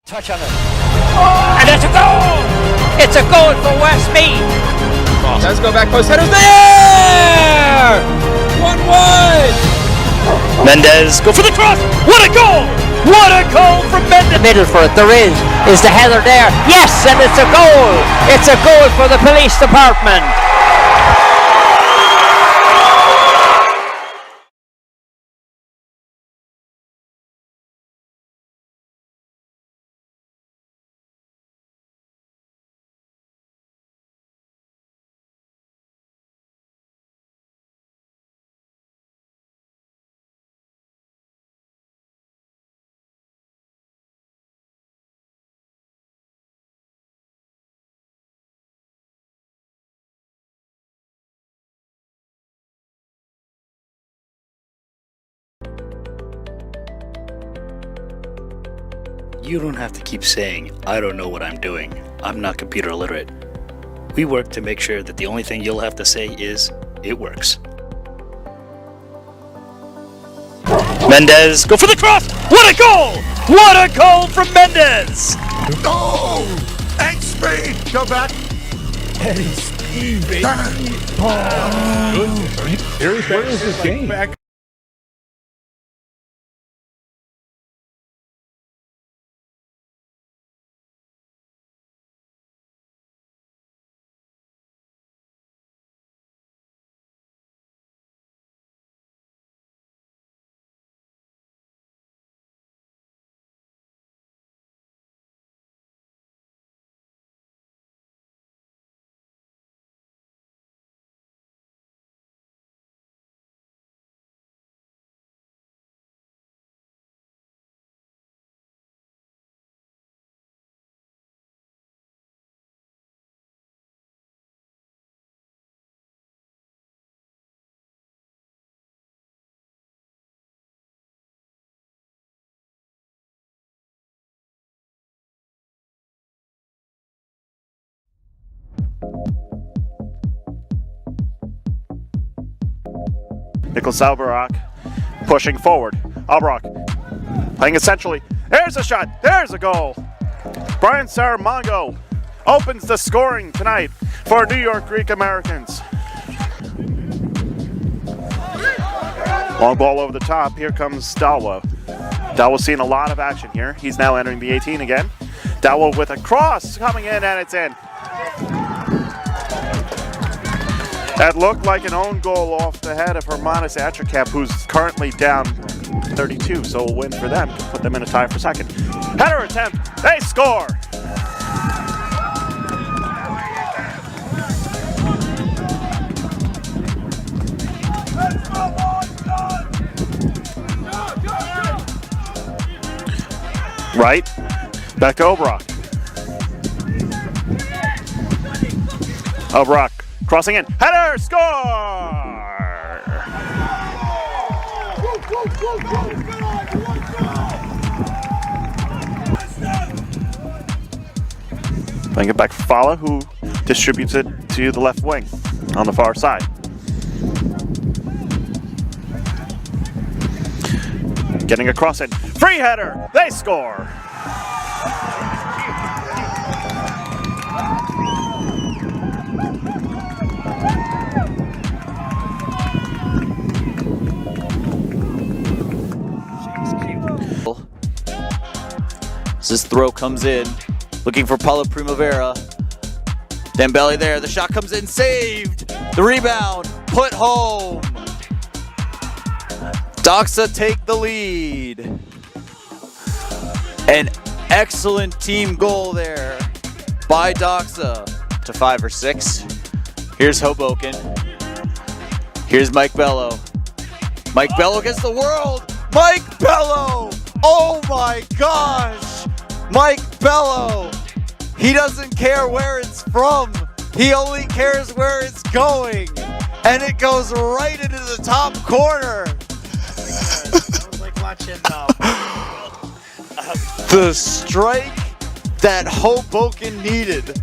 Touch on it. Oh! And it's a goal! It's a goal for Westmeath! Does go back post, headers there! 1-1! Mendez, go for the cross! What a goal! What a goal from Mendez! Middle for it, there is the header there. Yes, and it's a goal! It's a goal for the police department! You don't have to keep saying, I don't know what I'm doing. I'm not computer illiterate. We work to make sure that the only thing you'll have to say is, it works. Mendez, go for the cross! What a goal! What a goal from Mendez! Goal! And speed! Go back! And speed, baby! Where is this game? Back. Nicholas Albrock pushing forward. Albrock playing it centrally. There's a shot. There's a goal. Brian Saramongo opens the scoring tonight for New York Greek Americans. Long ball over the top. Here comes Dawa. Dawa's seen a lot of action here. He's now entering the 18 again. Dawa with a cross coming in, and it's in. That looked like an own goal off the head of Hermanis Atracap, who's currently down 32, so a win for them to put them in a tie for second. Header attempt, they score! Right, back to Obrock. Obrock crossing in, header, score! Playing it back for Fala, who distributes it to the left wing on the far side. Getting a cross in, free header, they score! This throw comes in, looking for Paulo Primavera. Dembele there, the shot comes in, saved! The rebound, put home! Doxa take the lead. An excellent team goal there by Doxa to 5 or 6. Here's Hoboken. Here's Mike Bello. Mike Bello against the world! Mike Bello! Oh my gosh! Mike Bello! He doesn't care where it's from. He only cares where it's going. And it goes right into the top corner. That was like watching the strike that Hoboken needed.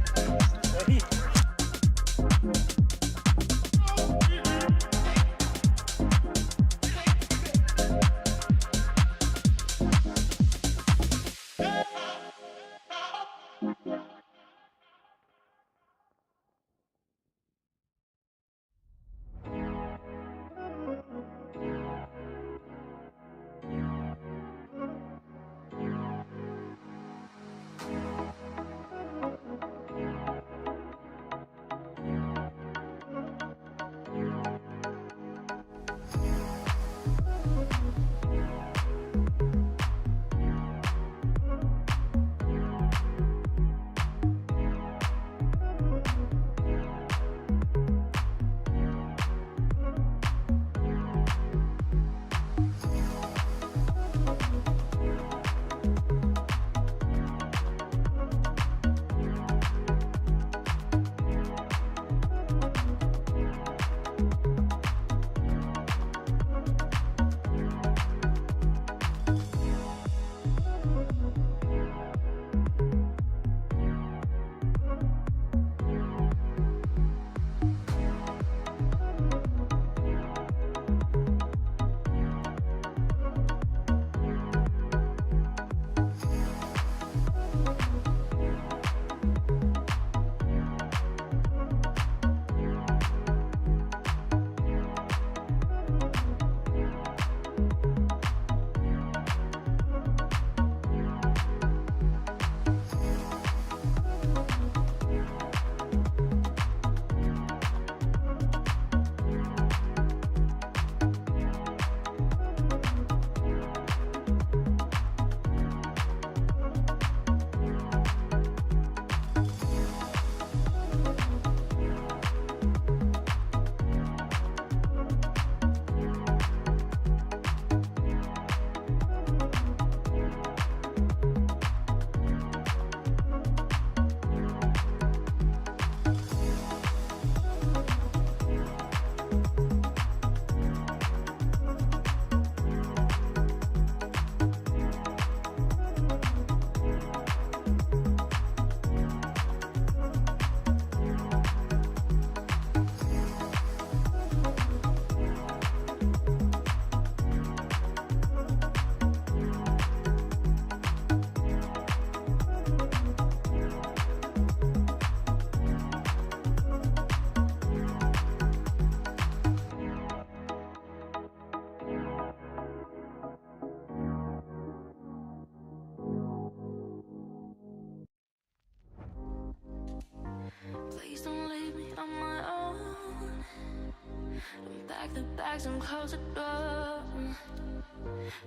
bags and close the door.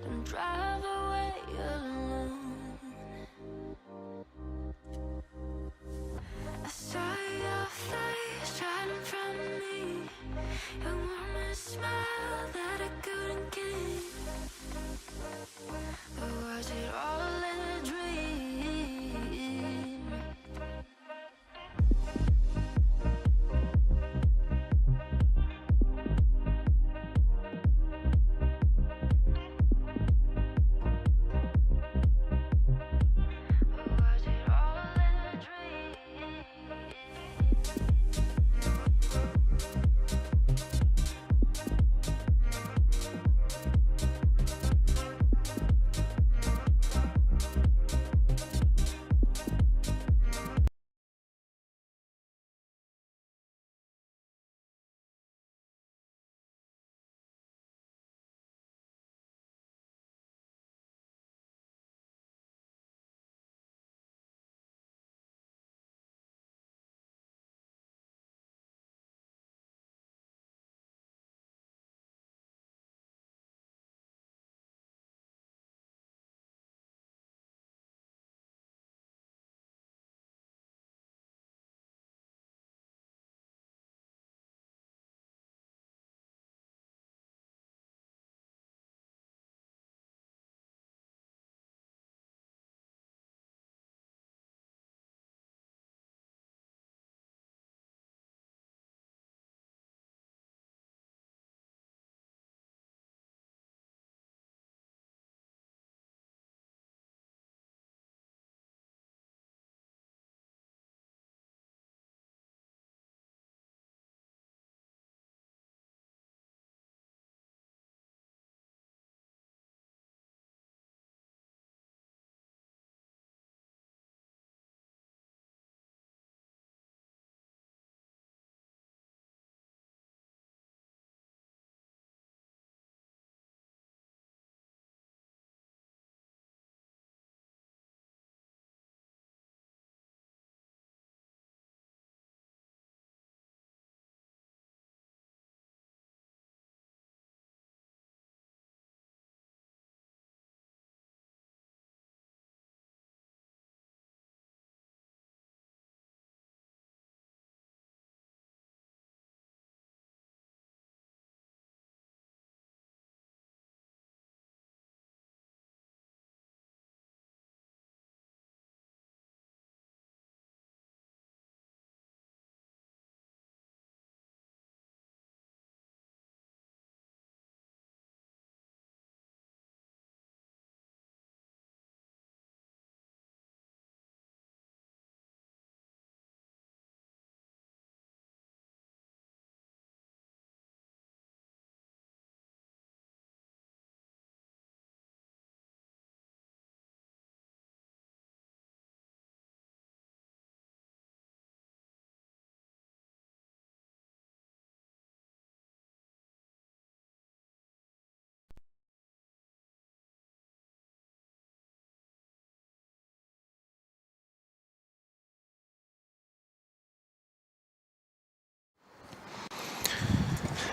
Don't drive away alone. I saw your face right in front of me. Your warmest smile that I couldn't keep. Or was it all a dream?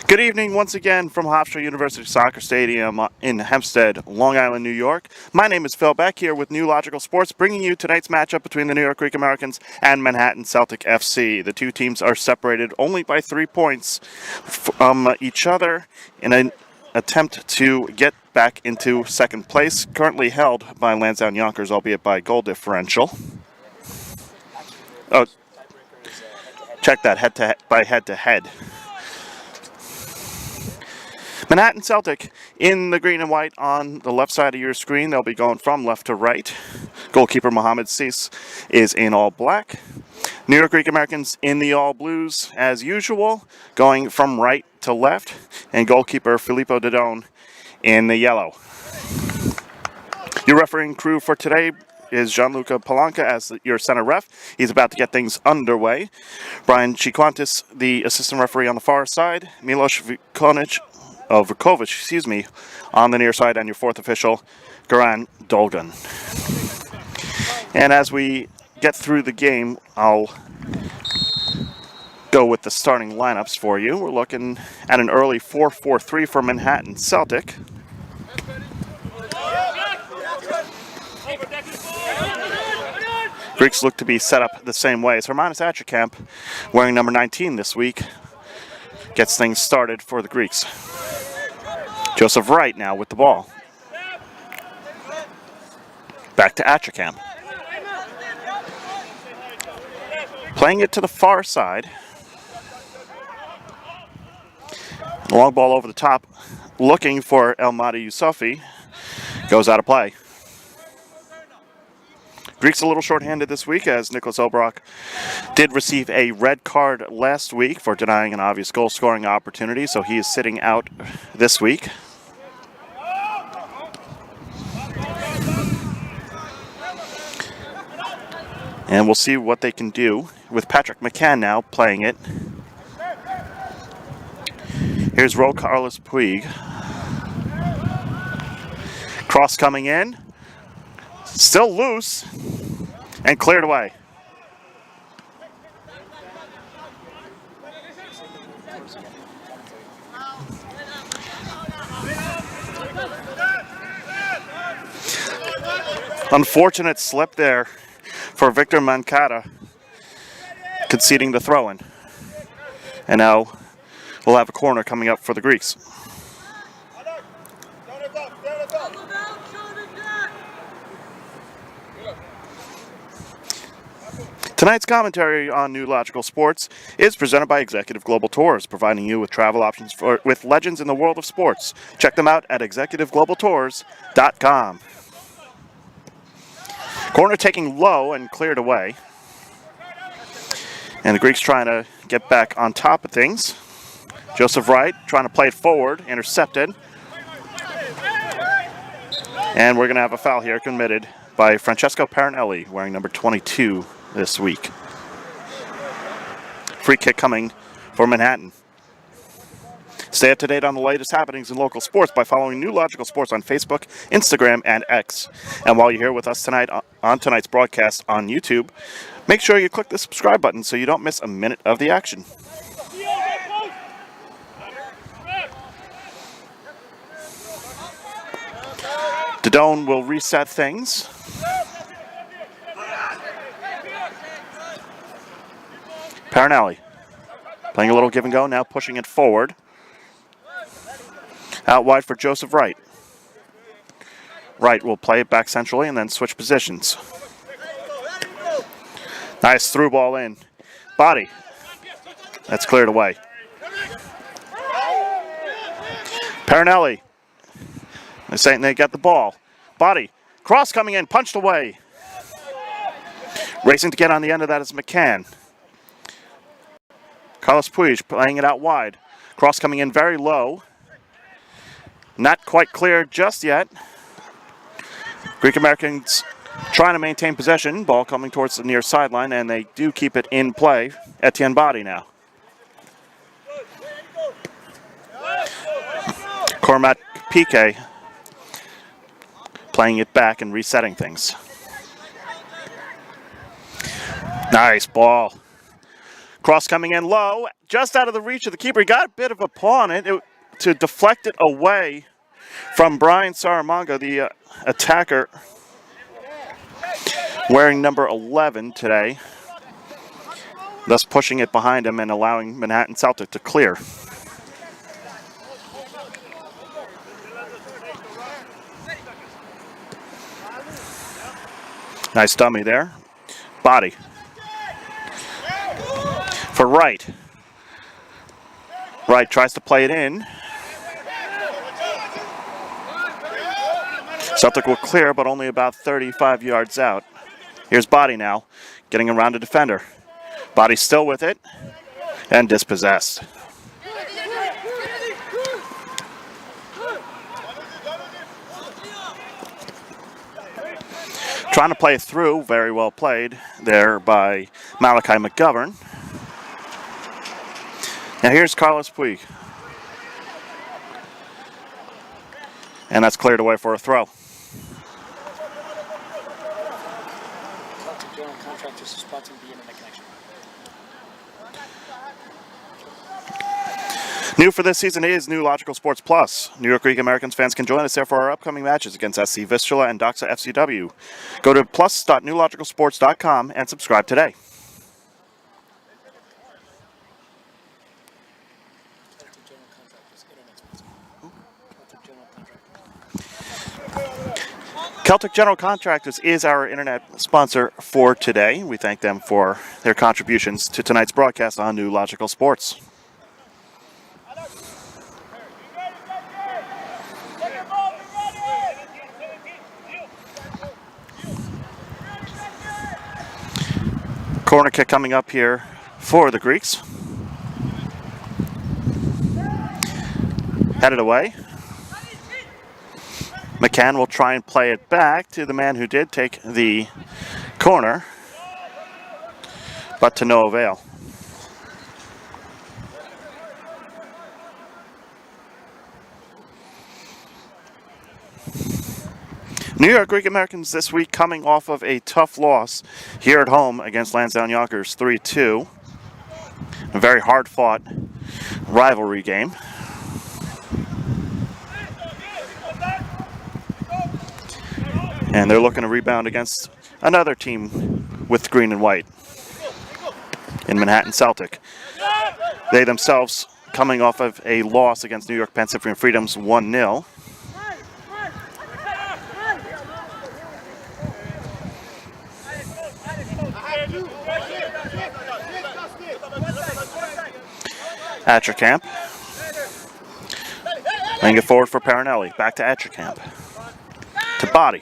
Good evening once again from Hofstra University Soccer Stadium in Hempstead, Long Island, New York. My name is Phil Beck here with New Logical Sports, bringing you tonight's matchup between the New York Greek Americans and Manhattan Celtic FC. The two teams are separated only by 3 points from each other in an attempt to get back into second place, currently held by Lansdowne Yonkers, albeit by goal differential. Oh, check that head-to-head. Manhattan Celtic in the green and white on the left side of your screen. They'll be going from left to right. Goalkeeper Mohamed Sis is in all black. New York Greek Americans in the all blues as usual, going from right to left. And goalkeeper Filippo Dodone in the yellow. Your refereeing crew for today is Gianluca Palanca as your center ref. He's about to get things underway. Brian Chiquantis, the assistant referee on the far side. Milos Vukovic, on the near side, and your fourth official, Goran Dolgan. And as we get through the game, I'll go with the starting lineups for you. We're looking at an early 4-4-3 for Manhattan Celtic. Greeks look to be set up the same way as Hermanus Achakamp, wearing number 19 this week, gets things started for the Greeks. Joseph Wright now with the ball. Back to Achakamp. Playing it to the far side. Long ball over the top, looking for Elmadi Yusufi. Goes out of play. Greeks a little short-handed this week as Nicholas Obrock did receive a red card last week for denying an obvious goal-scoring opportunity, so he is sitting out this week. And we'll see what they can do with Patrick McCann now playing it. Here's Ro Carlos Puig. Cross coming in. Still loose. And cleared away. Unfortunate slip there for Victor Mancada, conceding the throw-in. And now we'll have a corner coming up for the Greeks. Tonight's commentary on New Logical Sports is presented by Executive Global Tours, providing you with travel options with legends in the world of sports. Check them out at executiveglobaltours.com. Corner taking low and cleared away. And the Greeks trying to get back on top of things. Joseph Wright trying to play it forward, intercepted. And we're going to have a foul here committed by Francesco Parinelli, wearing number 22 this week. Free kick coming for Manhattan. Stay up to date on the latest happenings in local sports by following New Logical Sports on Facebook, Instagram, and X. And while you're here with us tonight on tonight's broadcast on YouTube, make sure you click the subscribe button so you don't miss a minute of the action. Dodone will reset things. Parinelli playing a little give and go, now pushing it forward. Out wide for Joseph Wright. Wright will play it back centrally and then switch positions. Nice through ball in. Body. That's cleared away. Parinelli. They're saying they got the ball. Body. Cross coming in, punched away. Racing to get on the end of that is McCann. Carlos Puig playing it out wide. Cross coming in very low. Not quite clear just yet. Greek Americans trying to maintain possession. Ball coming towards the near sideline, and they do keep it in play. Etienne Body now. Cormac Piqué playing it back and resetting things. Nice ball. Cross coming in low, just out of the reach of the keeper. He got a bit of a paw on it to deflect it away from Brian Saramonga, the attacker, wearing number 11 today, thus pushing it behind him and allowing Manhattan Celtic to clear. Nice dummy there. Body. For Wright. Wright tries to play it in. Celtic will clear, but only about 35 yards out. Here's Body now, getting around a defender. Body still with it, and dispossessed. Trying to play through, very well played there by Malachi McGovern. Now here's Carlos Puig. And that's cleared away for a throw. New for this season is New Logical Sports Plus. New York Greek Americans fans can join us there for our upcoming matches against SC Vistula and Doxa FCW. Go to plus.newlogicalsports.com and subscribe today. Celtic General Contractors is our internet sponsor for today. We thank them for their contributions to tonight's broadcast on New Logical Sports. Corner kick coming up here for the Greeks. Headed away. McCann will try and play it back to the man who did take the corner, but to no avail. New York Greek Americans this week coming off of a tough loss here at home against Lansdowne Yonkers 3-2. A very hard-fought rivalry game. And they're looking to rebound against another team with green and white in Manhattan Celtic. They themselves coming off of a loss against New York Pacific Freedoms 1-0. Atcherkamp. Laying it forward for Parinelli. Back to Atcherkamp. To Body.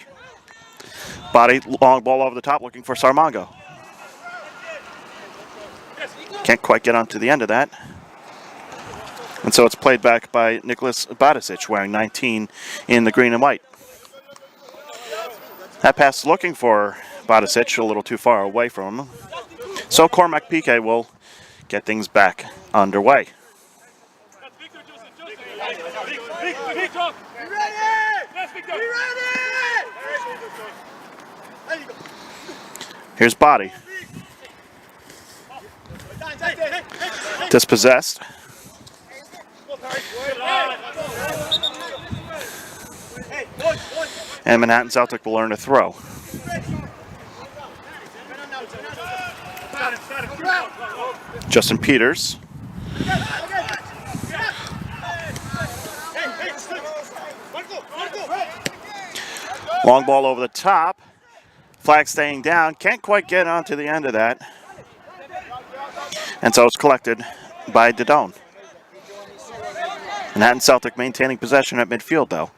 Body, long ball over the top, looking for Sarmango. Can't quite get onto the end of that. And so it's played back by Nicholas Badicic, wearing 19 in the green and white. That pass looking for Badicic, a little too far away from him. So Cormac Piquet will get things back underway. Here's Body. Dispossessed. And Manhattan Celtic will learn to throw. Justin Peters. Long ball over the top. Flag staying down. Can't quite get onto the end of that. And so it's collected by Didone. Manhattan Celtic maintaining possession at midfield, though.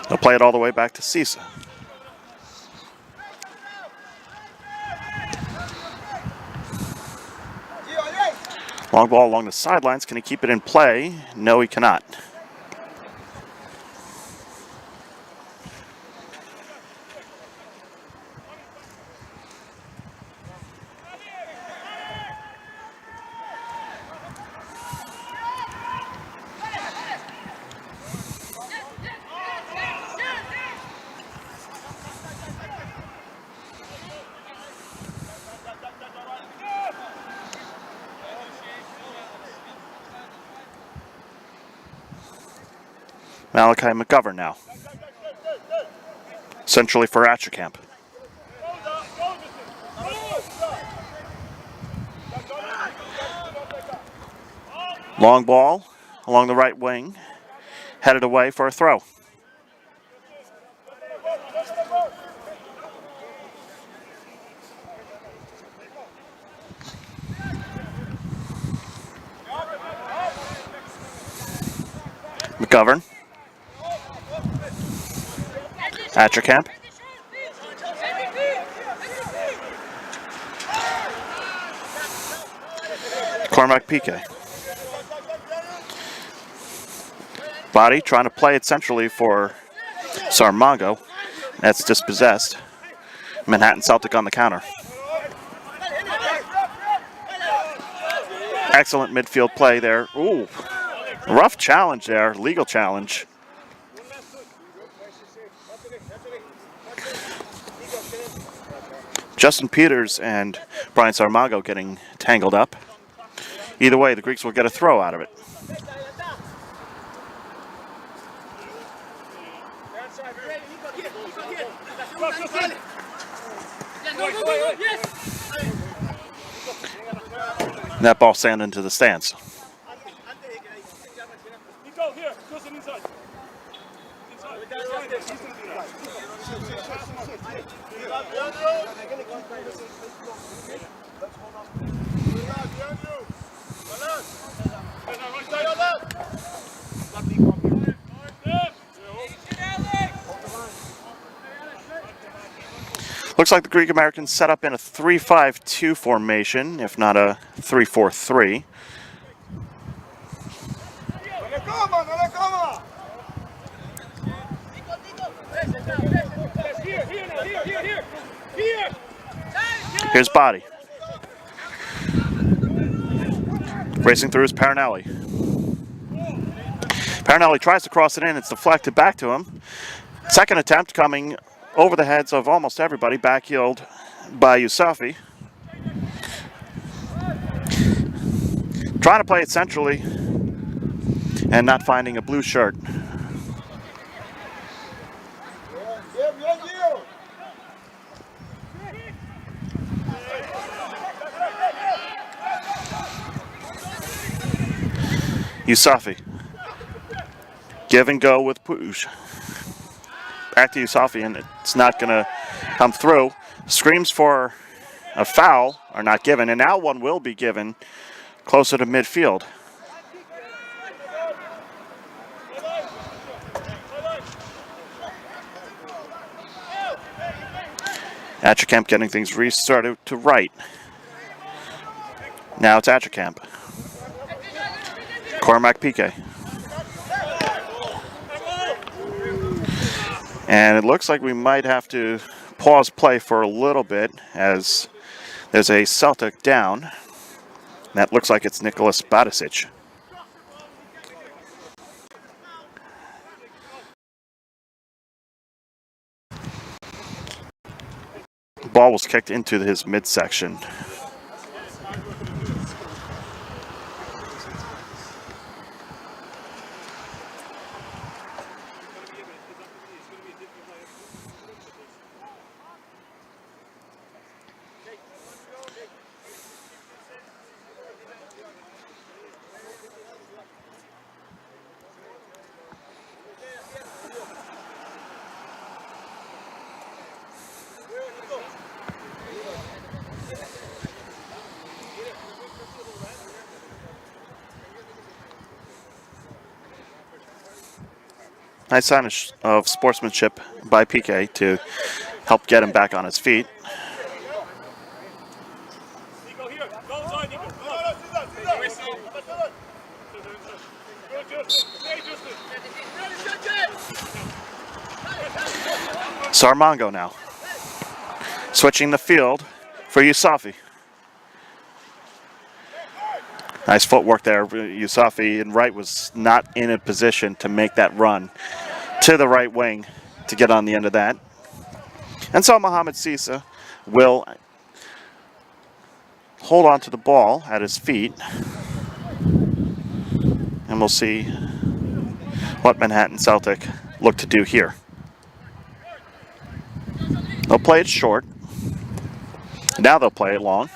They'll play it all the way back to Cisa. Long ball along the sidelines. Can he keep it in play? No, he cannot. Malachi McGovern now. Centrally for Atcherkamp. Long ball along the right wing. Headed away for a throw. McGovern. Atcherkamp. Cormac Piquet. Body trying to play it centrally for Sarmango. That's dispossessed. Manhattan Celtic on the counter. Excellent midfield play there. Ooh, rough challenge there, legal challenge. Justin Peters and Brian Sarmango getting tangled up. Either way, the Greeks will get a throw out of it. And that ball sand into the stands. Looks like the Greek Americans set up in a 3-5-2 formation, if not a 3-4-3. Here's Body. Racing through is Parinelli. Parinelli tries to cross it in. It's deflected back to him. Second attempt coming over the heads of almost everybody. Backheeled by Yusafi. Trying to play it centrally and not finding a blue shirt. Yusafi. Give and go with Puj. Back to Yusafi, and it's not going to come through. Screams for a foul are not given, and now one will be given closer to midfield. Atchacamp getting things restarted to right. Now it's Atchacamp. Cormac Piquet. And it looks like we might have to pause play for a little bit as there's a Celtic down. That looks like it's Nicholas Badisic. The ball was kicked into his midsection. Nice sign of sportsmanship by Piquet to help get him back on his feet. Sarmongo now. Switching the field for Yusafi. Nice footwork there. Yusafi in right was not in a position to make that run to the right wing to get on the end of that. And so Mohamed Sisa will hold on to the ball at his feet. And we'll see what Manhattan Celtic look to do here. They'll play it short. Now they'll play it long.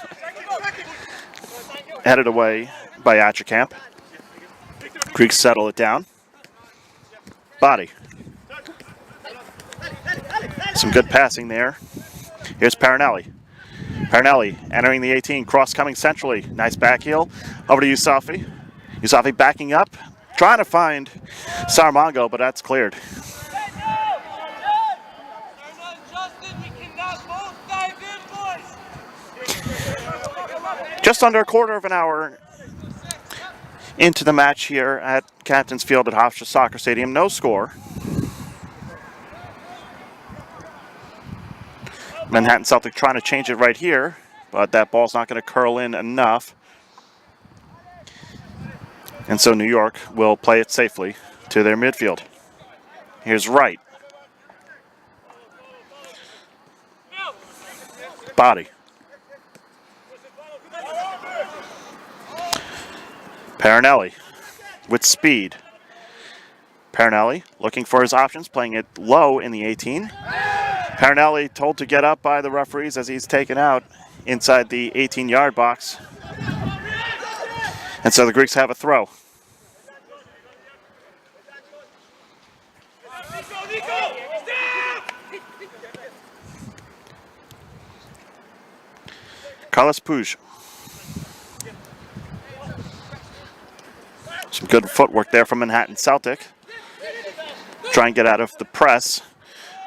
Headed away by Atchacamp. Greeks settle it down. Body. Some good passing there. Here's Parinelli. Parinelli entering the 18, cross coming centrally. Nice back heel. Over to Yusafi. Yusafi backing up, trying to find Sarmongo, but that's cleared. Just under a quarter of an hour into the match here at Captain's Field at Hofstra Soccer Stadium. No score. Manhattan Celtic trying to change it right here, but that ball's not going to curl in enough. And so New York will play it safely to their midfield. Here's Wright. Body. Parinelli with speed. Parinelli looking for his options, playing it low in the 18. Parinelli told to get up by the referees as he's taken out inside the 18-yard box. And so the Greeks have a throw. Carlos Puig. Some good footwork there from Manhattan Celtic. Try and get out of the press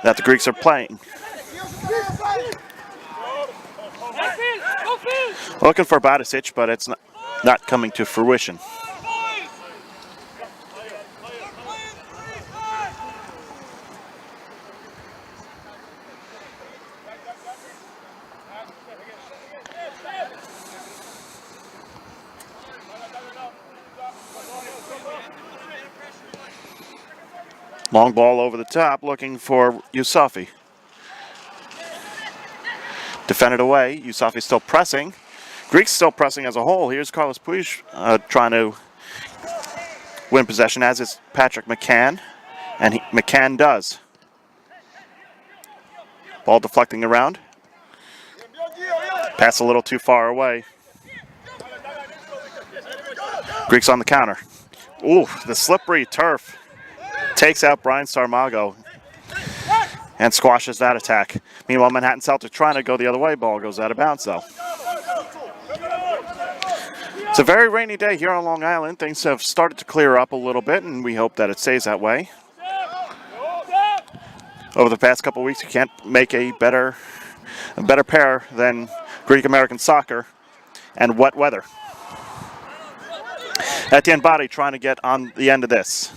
that the Greeks are playing. Looking for Badisic, but it's not coming to fruition. Long ball over the top, looking for Yusafi. Defended away. Yusafi still pressing. Greeks still pressing as a whole. Here's Carlos Puig trying to win possession, as is Patrick McCann. And McCann does. Ball deflecting around. Pass a little too far away. Greeks on the counter. Ooh, the slippery turf takes out Brian Sarmago and squashes that attack. Meanwhile, Manhattan Celtic trying to go the other way. Ball goes out of bounds, though. It's a very rainy day here on Long Island. Things have started to clear up a little bit, and we hope that it stays that way. Over the past couple of weeks, you can't make a better pair than Greek American soccer and wet weather. Etienne Badi trying to get on the end of this.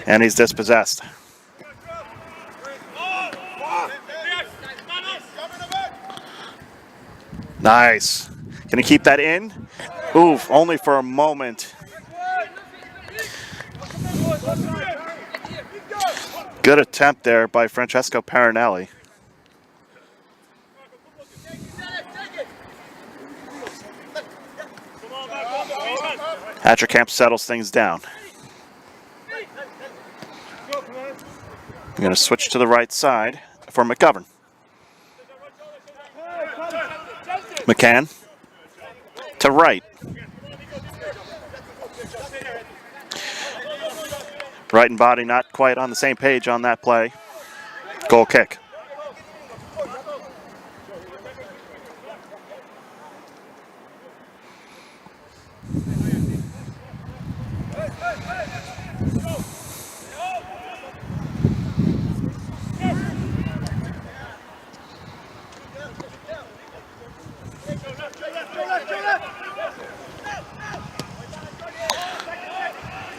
And he's dispossessed. Nice. Can he keep that in? Oof, only for a moment. Good attempt there by Francesco Parinelli. Hatcherkamp settles things down. I'm going to switch to the right side for McGovern. McCann to right. Wright and Body not quite on the same page on that play. Goal kick.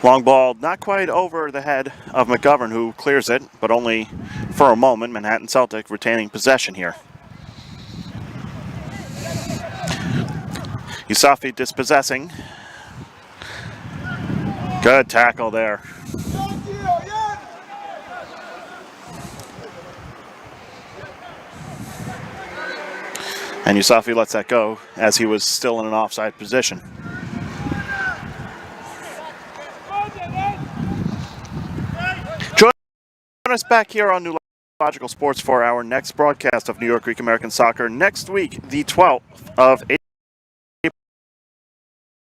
Long ball, not quite over the head of McGovern, who clears it, but only for a moment. Manhattan Celtic retaining possession here. Yusafi dispossessing. Good tackle there. And Yusafi lets that go as he was still in an offside position. Join us back here on New Logical Sports for our next broadcast of New York Greek American Soccer next week, the 12th of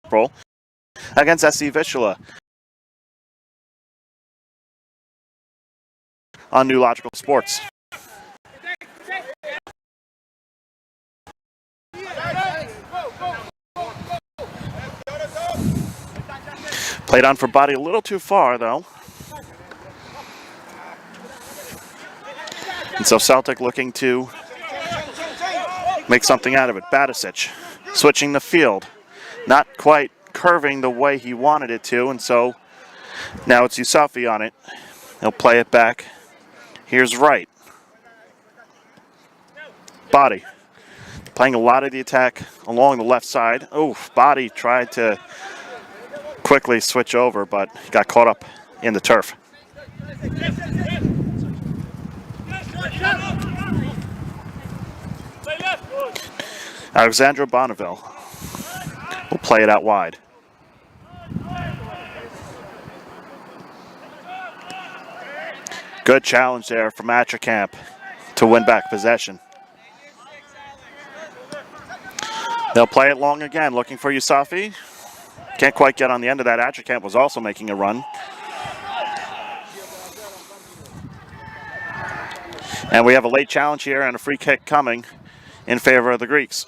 April, against SC Vistula on New Logical Sports. Played on for Body a little too far, though. And so Celtic looking to make something out of it. Badisic switching the field. Not quite curving the way he wanted it to, and so now it's Yusafi on it. He'll play it back. Here's Wright. Body. Playing a lot of the attack along the left side. Oof, Body tried to quickly switch over, but got caught up in the turf. Alexandra Bonneville will play it out wide. Good challenge there from Atcherkamp to win back possession. They'll play it long again, looking for Yusafi. Can't quite get on the end of that. Atcherkamp was also making a run. And we have a late challenge here and a free kick coming in favor of the Greeks.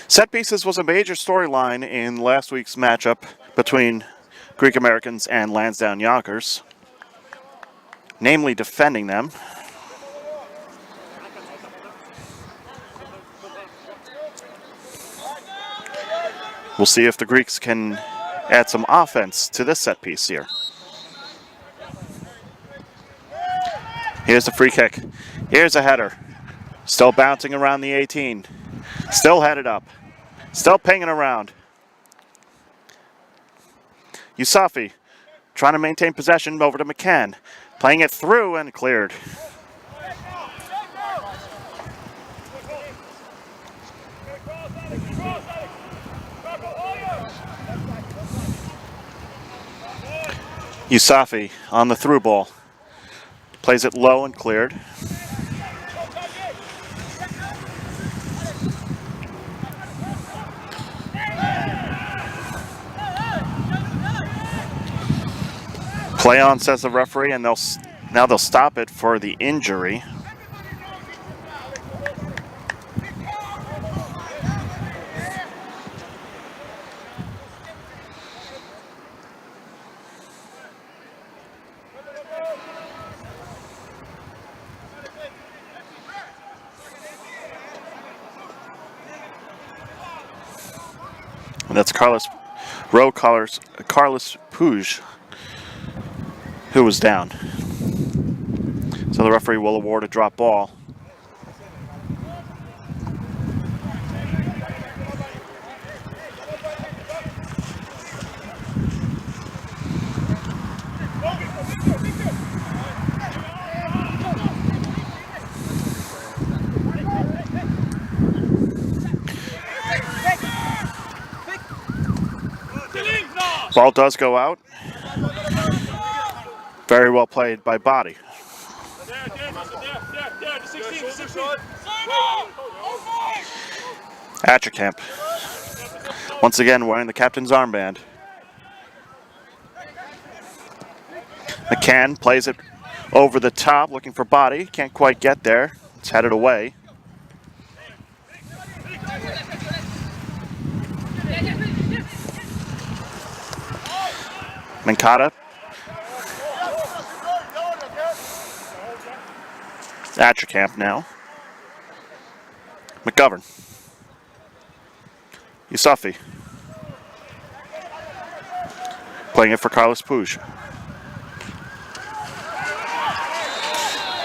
Set pieces was a major storyline in last week's matchup between Greek Americans and Lansdowne Yonkers, namely defending them. We'll see if the Greeks can add some offense to this set piece here. Here's the free kick. Here's a header. Still bouncing around the 18. Still headed up. Still pinging around. Yusafi trying to maintain possession over to McCann. Playing it through and cleared. Yusafi on the through ball. Plays it low and cleared. Play on, says the referee, and now they'll stop it for the injury. And that's Carlos Puig, who was down. So the referee will award a drop ball. Ball does go out. Very well played by Body. Atcherkamp, once again wearing the captain's armband. McCann plays it over the top, looking for Body. Can't quite get there. It's headed away. Mankata. Atcherkamp now. McGovern. Yusafi. Playing it for Carlos Puig.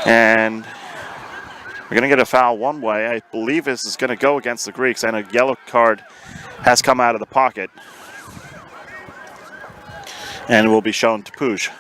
And we're going to get a foul one way. I believe this is going to go against the Greeks, and a yellow card has come out of the pocket and will be shown to Puig.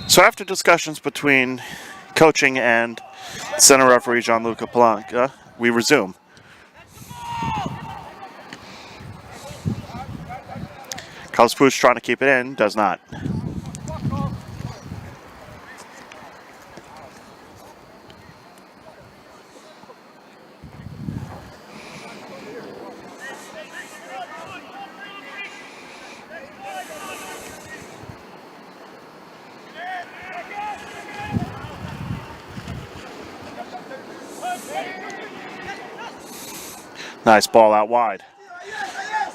So after discussions between coaching and center referee Gianluca Palanca, we resume. Carlos Puig trying to keep it in, does not. Nice ball out wide.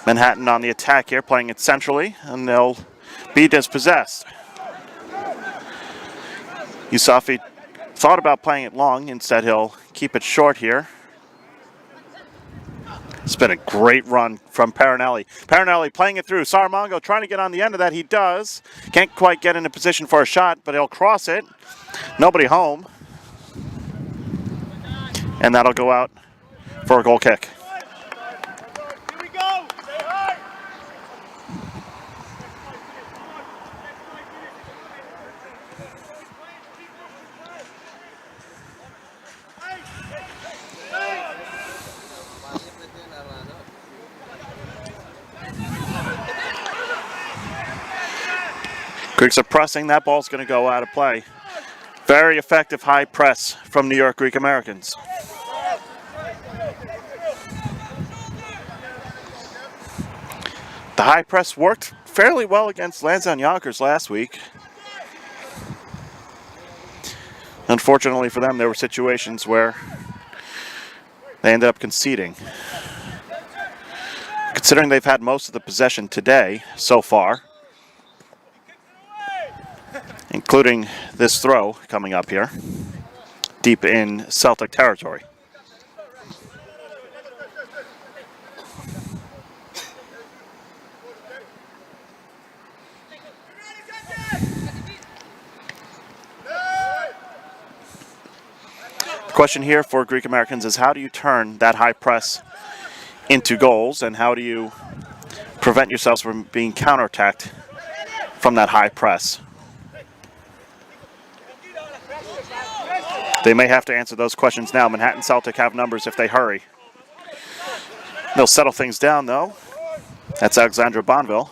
Manhattan on the attack here, playing it centrally, and they'll be dispossessed. Yusafi thought about playing it long. Instead, he'll keep it short here. It's been a great run from Parinelli. Parinelli playing it through. Saramongo trying to get on the end of that. He does. Can't quite get in a position for a shot, but he'll cross it. Nobody home. And that'll go out for a goal kick. Greeks are pressing. That ball's going to go out of play. Very effective high press from New York Greek Americans. The high press worked fairly well against Lansdowne Yonkers last week. Unfortunately for them, there were situations where they ended up conceding. Considering they've had most of the possession today so far, including this throw coming up here, deep in Celtic territory. The question here for Greek Americans is, how do you turn that high press into goals, and how do you prevent yourselves from being counterattacked from that high press? They may have to answer those questions now. Manhattan Celtic have numbers if they hurry. They'll settle things down, though. That's Alexandra Bonville.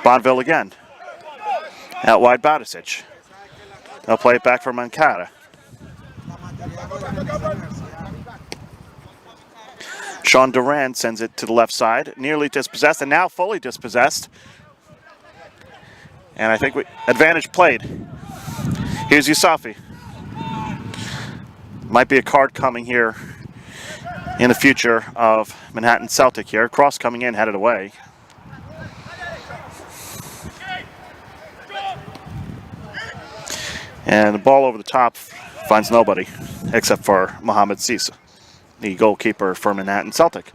Bonville again. Out wide, Badicic. They'll play it back for Mancada. Sean Duran sends it to the left side. Nearly dispossessed, and now fully dispossessed. And I think advantage played. Here's Yusafi. Might be a card coming here in the future of Manhattan Celtic here. Cross coming in, headed away. And the ball over the top finds nobody except for Mohamed Sisa, the goalkeeper for Manhattan Celtic.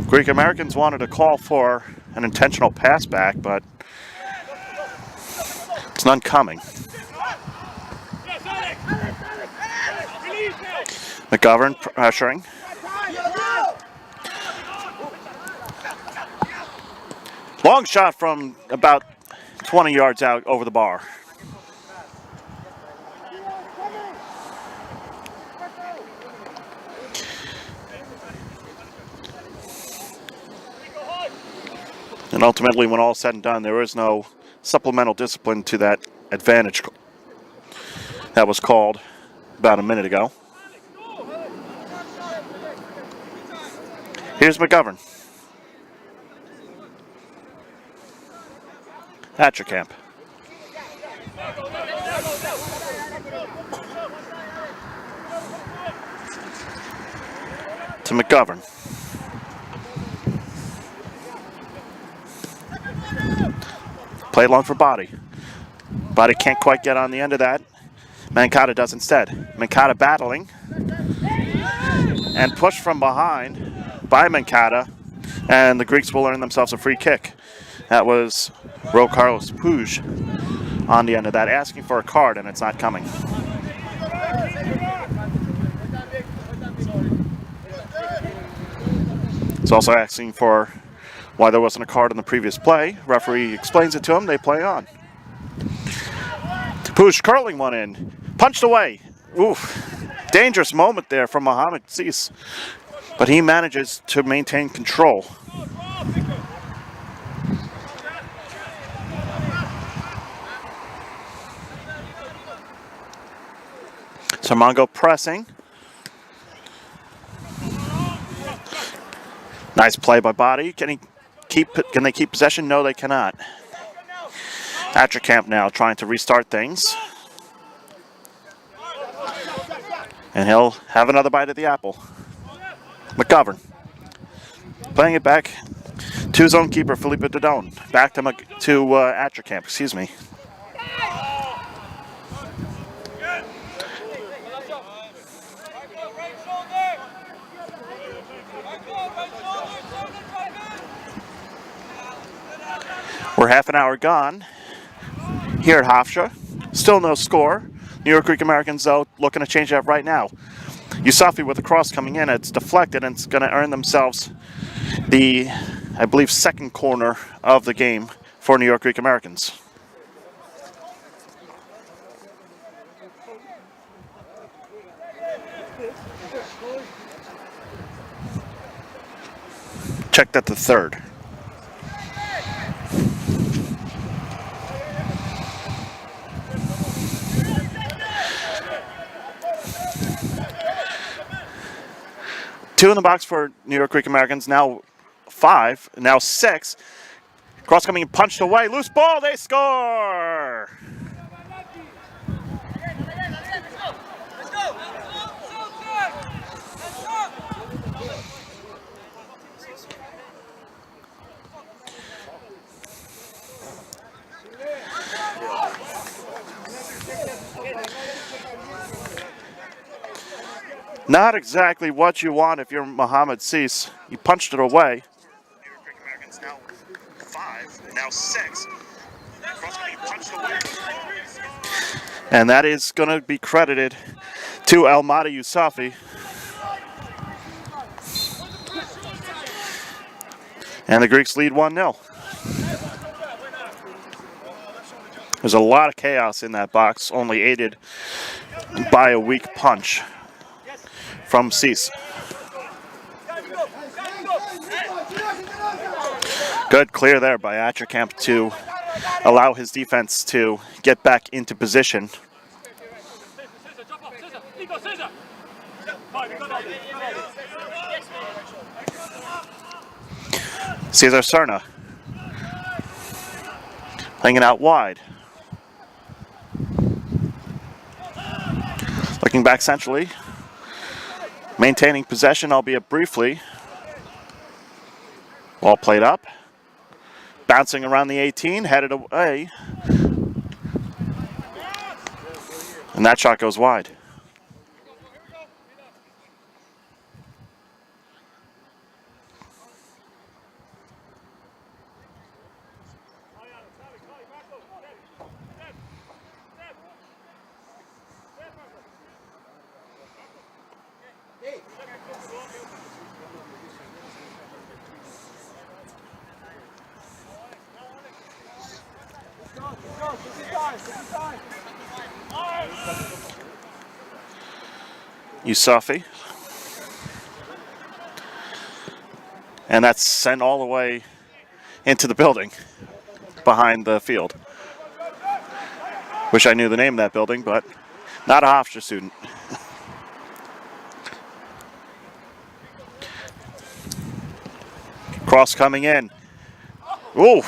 Greek Americans wanted to call for an intentional pass back, but it's none coming. McGovern pressuring. Long shot from about 20 yards out over the bar. And ultimately, when all's said and done, there is no supplemental discipline to that advantage that was called about a minute ago. Here's McGovern. Hatcherkamp. To McGovern. Play long for Body. Body can't quite get on the end of that. Mancada does instead. Mancada battling. And pushed from behind by Mancada. And the Greeks will earn themselves a free kick. That was Carlos Puig on the end of that, asking for a card, and it's not coming. It's also asking for why there wasn't a card on the previous play. Referee explains it to him, they play on. Push curling one in, punched away. Oof, dangerous moment there from Mohamed Cease, but he manages to maintain control. Sarmongo pressing. Nice play by Body. Can they keep possession? No, they cannot. Atcherkamp now trying to restart things. And he'll have another bite at the apple. McGovern playing it back to his own keeper, Felipe Dodon. Back to Atcherkamp, excuse me. We're half an hour gone here at Hofstra. Still no score. New York Greek Americans, though, looking to change that right now. Yusafi with the cross coming in. It's deflected, and it's going to earn themselves the, I believe, second corner of the game for New York Greek Americans. Checked at the third. Two in the box for New York Greek Americans, now 5, now 6. Cross coming and punched away, loose ball, they score! Not exactly what you want if you're Mohamed Cease. He punched it away. New York Greek Americans now 5, now 6. And that is going to be credited to Almada Yusafi. And the Greeks lead 1-0. There's a lot of chaos in that box, only aided by a weak punch from Cease. Good clear there by Atcherkamp to allow his defense to get back into position. Cesar Serna playing it out wide. Looking back centrally. Maintaining possession, albeit briefly. Ball played up. Bouncing around the 18, headed away. And that shot goes wide. Yusafi. And that's sent all the way into the building behind the field. Wish I knew the name of that building, but not a Hofstra student. Cross coming in. Ooh.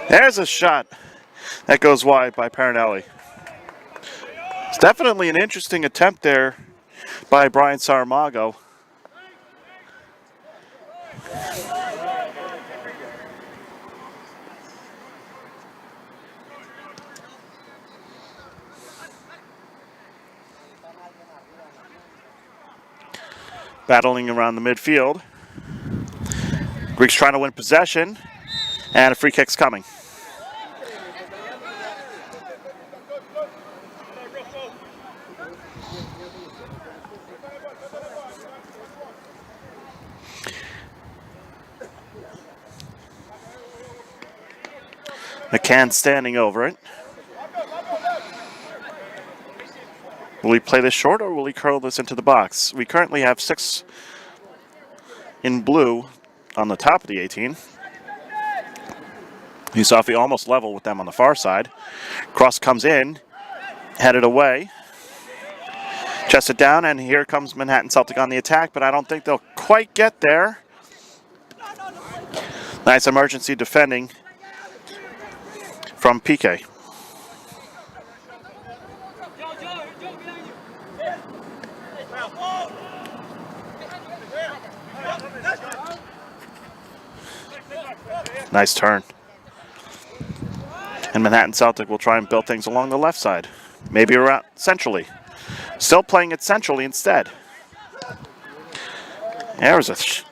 There's a shot that goes wide by Parinelli. It's definitely an interesting attempt there by Brian Saramago. Battling around the midfield. Greeks trying to win possession, and a free kick's coming. McCann standing over it. Will he play this short or will he curl this into the box? We currently have 6 in blue on the top of the 18. Yusafi almost level with them on the far side. Cross comes in, headed away. Chested down, and here comes Manhattan Celtic on the attack, but I don't think they'll quite get there. Nice emergency defending from PK. Nice turn. And Manhattan Celtic will try and build things along the left side. Maybe around centrally. Still playing it centrally instead. There was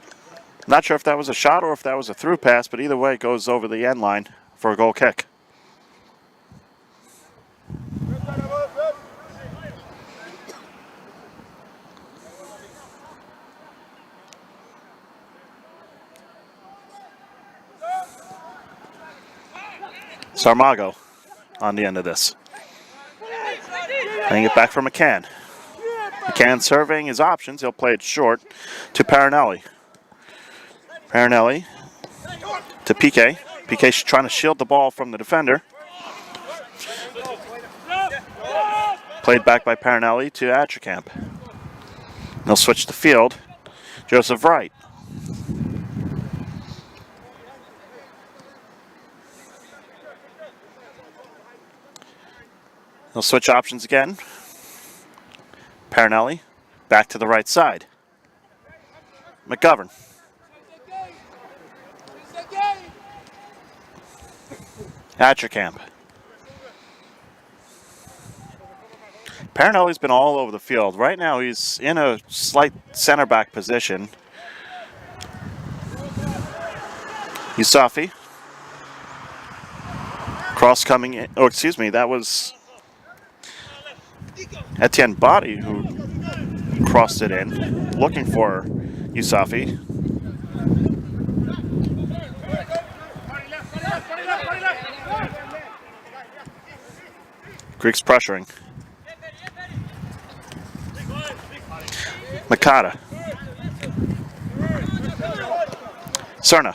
not sure if that was a shot or if that was a through pass, but either way it goes over the end line for a goal kick. Sarmago on the end of this. Playing it back for McCann. McCann surveying his options. He'll play it short to Parinelli. Parinelli to PK. PK trying to shield the ball from the defender. Played back by Parinelli to Atcherkamp. They'll switch the field. Joseph Wright. They'll switch options again. Parinelli back to the right side. McGovern. Atcherkamp. Parinelli's been all over the field. Right now he's in a slight center back position. Yusafi. Cross coming in. Oh, excuse me, that was Etienne Body who crossed it in, looking for Yusafi. Greeks pressuring. Makata. Cerna.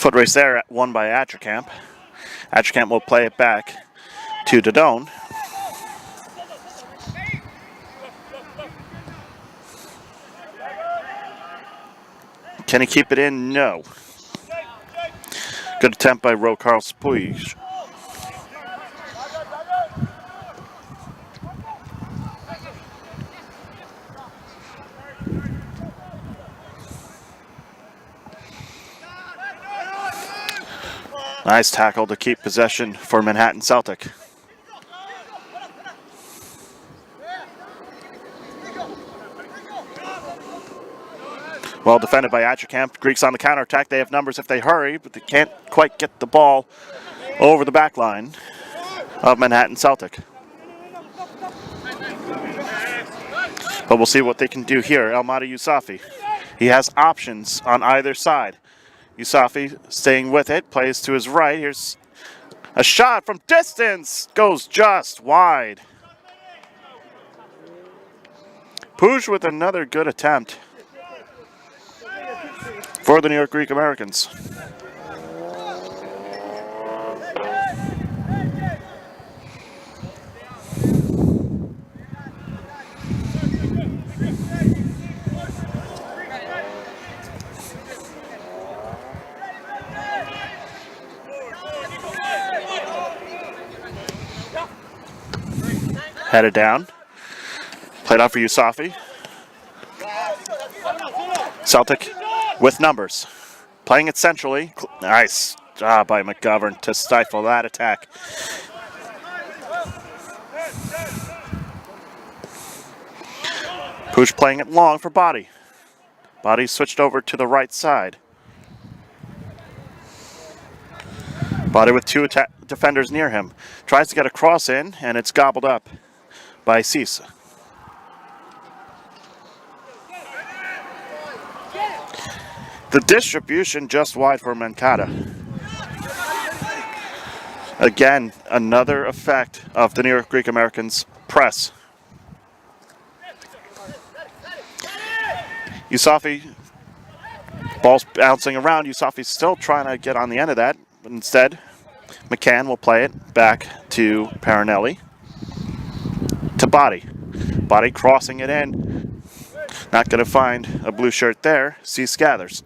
Foot race there, won by Atcherkamp. Atcherkamp will play it back to Dodone. Can he keep it in? No. Good attempt by Ro Carl Spuig. Nice tackle to keep possession for Manhattan Celtic. Well defended by Atcherkamp. Greeks on the counterattack. They have numbers if they hurry, but they can't quite get the ball over the back line of Manhattan Celtic. But we'll see what they can do here. Elmadi Yusafi. He has options on either side. Yusafi staying with it, plays to his right. Here's a shot from distance. Goes just wide. Puig with another good attempt for the New York Greek Americans. Headed down. Played out for Yusafi. Celtic with numbers. Playing it centrally. Nice job by McGovern to stifle that attack. Puig playing it long for Body. Body switched over to the right side. Body with two defenders near him. Tries to get a cross in, and it's gobbled up by Cease. The distribution just wide for Mankata. Again, another effect of the New York Greek Americans' press. Yusafi, ball's bouncing around. Yusafi's still trying to get on the end of that, but instead, McCann will play it back to Parinelli. To Body. Body crossing it in. Not going to find a blue shirt there. Cease gathers.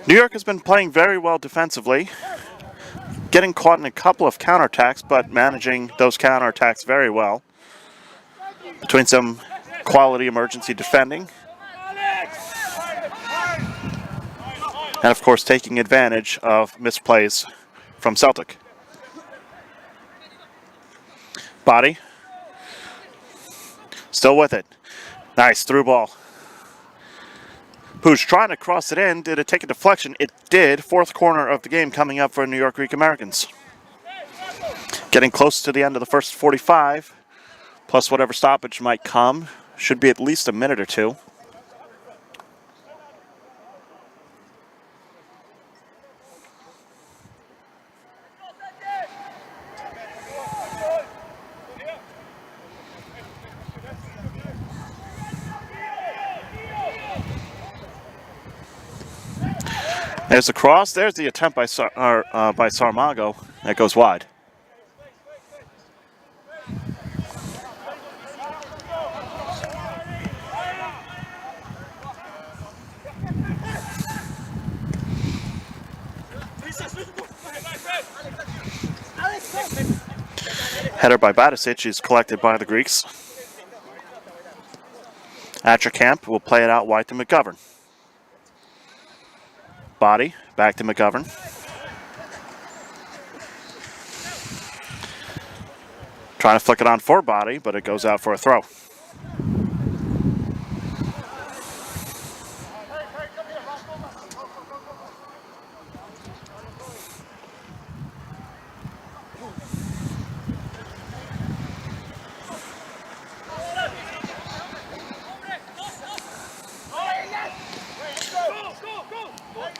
New York has been playing very well defensively, getting caught in a couple of counterattacks, but managing those counterattacks very well. Between some quality emergency defending, and of course taking advantage of misplays from Celtic. Body, still with it. Nice through ball. Who's trying to cross it in. Did it take a deflection? It did. Fourth corner of the game coming up for New York Greek Americans. Getting close to the end of the first 45, plus whatever stoppage might come. Should be at least a minute or two. There's the cross. There's the attempt by Saramago. That goes wide. Header by Batisic is collected by the Greeks. Atcherkamp will play it out wide to McGovern. Body, back to McGovern. Trying to flick it on for Body, but it goes out for a throw.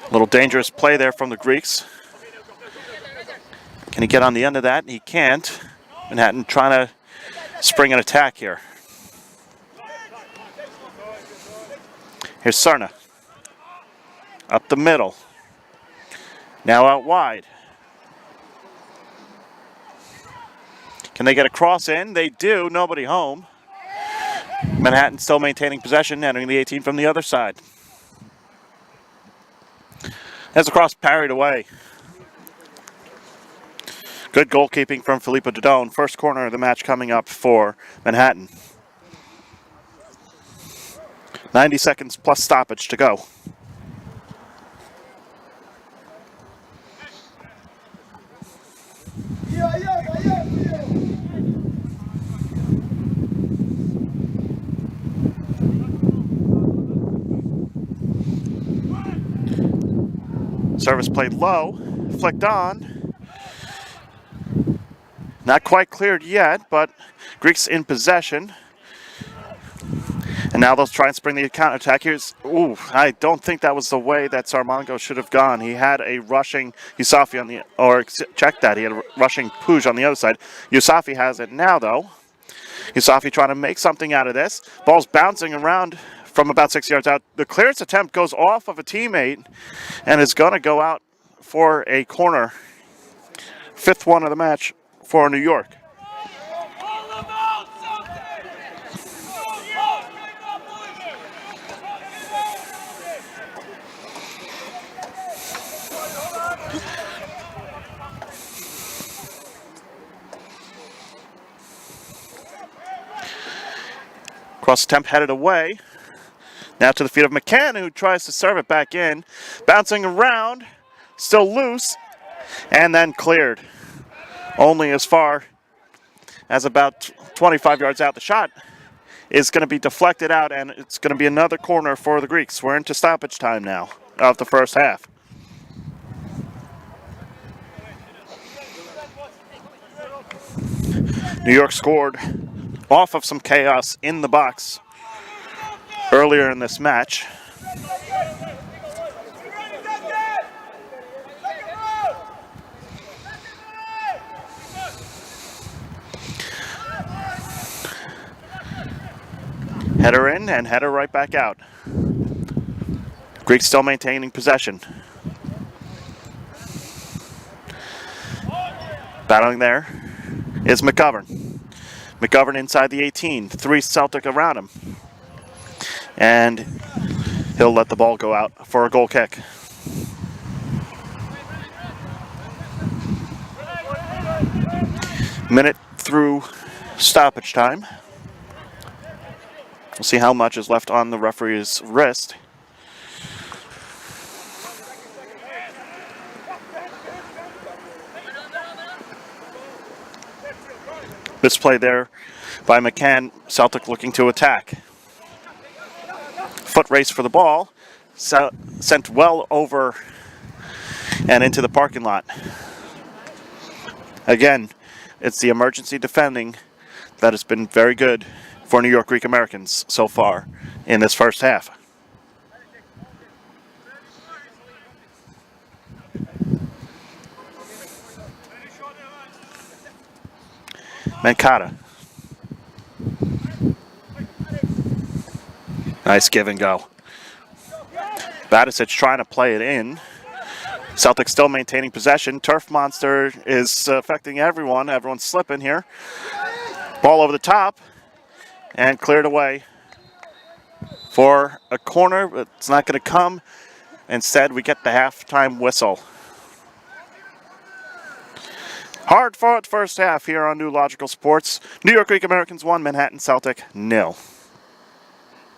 Little dangerous play there from the Greeks. Can he get on the end of that? He can't. Manhattan trying to spring an attack here. Here's Sarna. Up the middle. Now out wide. Can they get a cross in? They do. Nobody home. Manhattan still maintaining possession, entering the 18 from the other side. As the cross parried away. Good goalkeeping from Filippo Dodone. First corner of the match coming up for Manhattan. 90 seconds plus stoppage to go. Service played low, flicked on. Not quite cleared yet, but Greeks in possession. And now they'll try and spring the counterattack. Here's, I don't think that was the way that Sarmango should have gone. He had a rushing Yusafi on the, or check that, he had a rushing Puj on the other side. Yusafi has it now though. Yusafi trying to make something out of this. Ball's bouncing around from about 6 yards out. The clearance attempt goes off of a teammate and is going to go out for a corner. Fifth one of the match for New York. Cross attempt headed away. Now to the feet of McCann, who tries to serve it back in. Bouncing around, still loose, and then cleared. Only as far as about 25 yards out. The shot is going to be deflected out, and it's going to be another corner for the Greeks. We're into stoppage time now of the first half. New York scored off of some chaos in the box earlier in this match. Header in and header right back out. Greeks still maintaining possession. Battling there is McGovern. McGovern inside the 18, 3 Celtic around him. And he'll let the ball go out for a goal kick. Minute through stoppage time. We'll see how much is left on the referee's wrist. Misplay there by McCann. Celtic looking to attack. Foot race for the ball. Sent well over and into the parking lot. Again, it's the emergency defending that has been very good for New York Greek Americans so far in this first half. Mankata. Nice give and go. Batisic trying to play it in. Celtic still maintaining possession. Turf Monster is affecting everyone. Everyone's slipping here. Ball over the top and cleared away for a corner, but it's not going to come. Instead, we get the halftime whistle. Hard fought first half here on New Logical Sports. New York Greek Americans 1, Manhattan Celtic 0.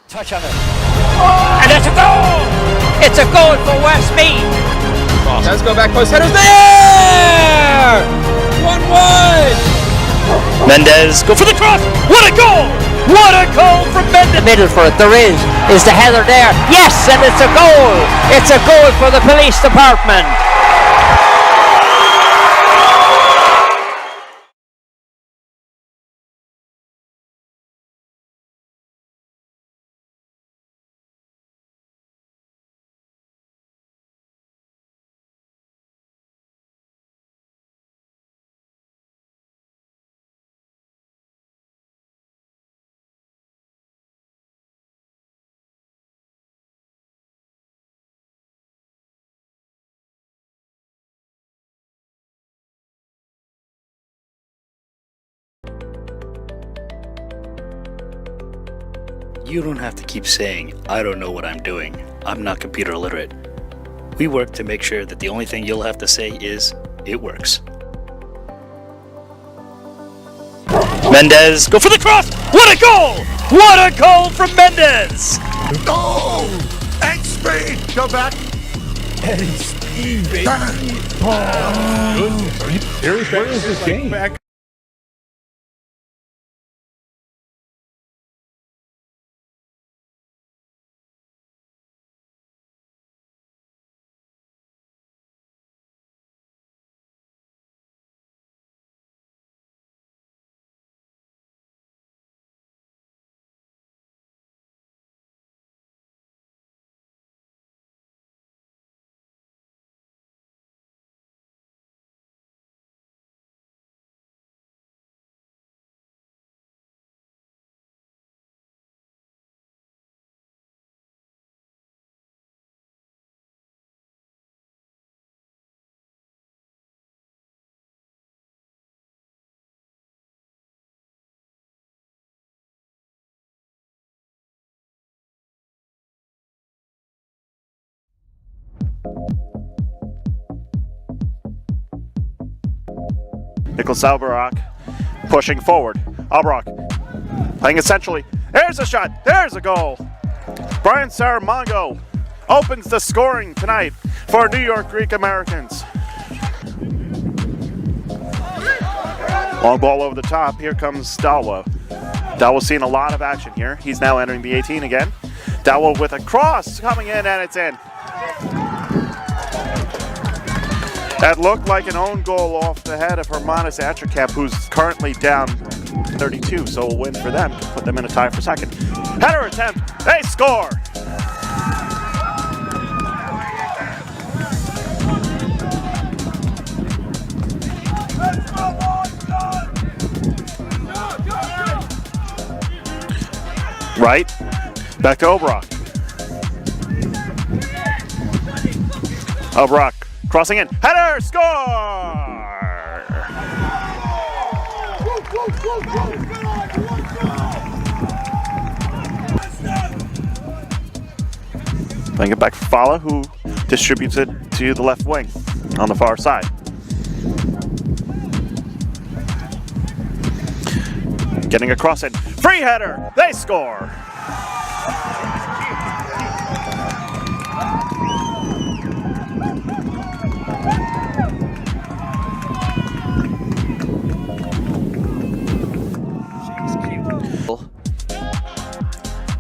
Touch on it. And it's a goal! It's a goal for Westmeath! Let's go back post. Header's there! 1-1! Mendez, go for the cross! What a goal! What a goal from Mendez! Middle for it, there is the header there. Yes, and it's a goal! It's a goal for the police department! You don't have to keep saying, I don't know what I'm doing. I'm not computer illiterate. We work to make sure that the only thing you'll have to say is, it works. Mendez, go for the cross! What a goal! What a goal from Mendez! Goal! And speed! Go back! And speed, baby. Serious, where is this game? Back. Nicholas Albarak pushing forward. Albarak playing it centrally. There's a shot. There's a goal. Brian Saramongo opens the scoring tonight for New York Greek Americans. Long ball over the top. Here comes Dawa. Dawa's seen a lot of action here. He's now entering the 18 again. Dawa with a cross coming in, and it's in. That looked like an own goal off the head of Hermanus Atracap, who's currently down 32, so a win for them to put them in a tie for second. Header attempt, they score! Right, back to Obrock. Obrock crossing in, header, score! Playing it back for Fala, who distributes it to the left wing on the far side. Getting a cross in, free header, they score!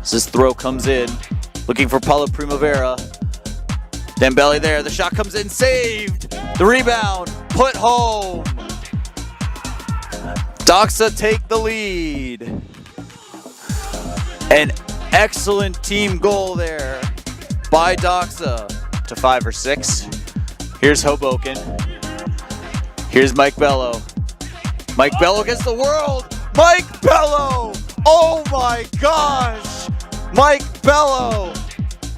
As this throw comes in, looking for Paulo Primavera. Dembele there, the shot comes in, saved! The rebound, put home! Doxa take the lead. An excellent team goal there by Doxa to 5 or 6. Here's Hoboken. Here's Mike Bello. Mike Bello against the world! Mike Bello! Oh my gosh! Mike Bello!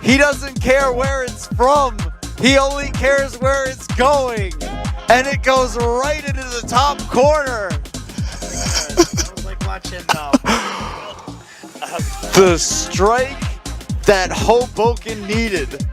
He doesn't care where it's from. He only cares where it's going. And it goes right into the top corner. That was like watching The strike that Hoboken needed.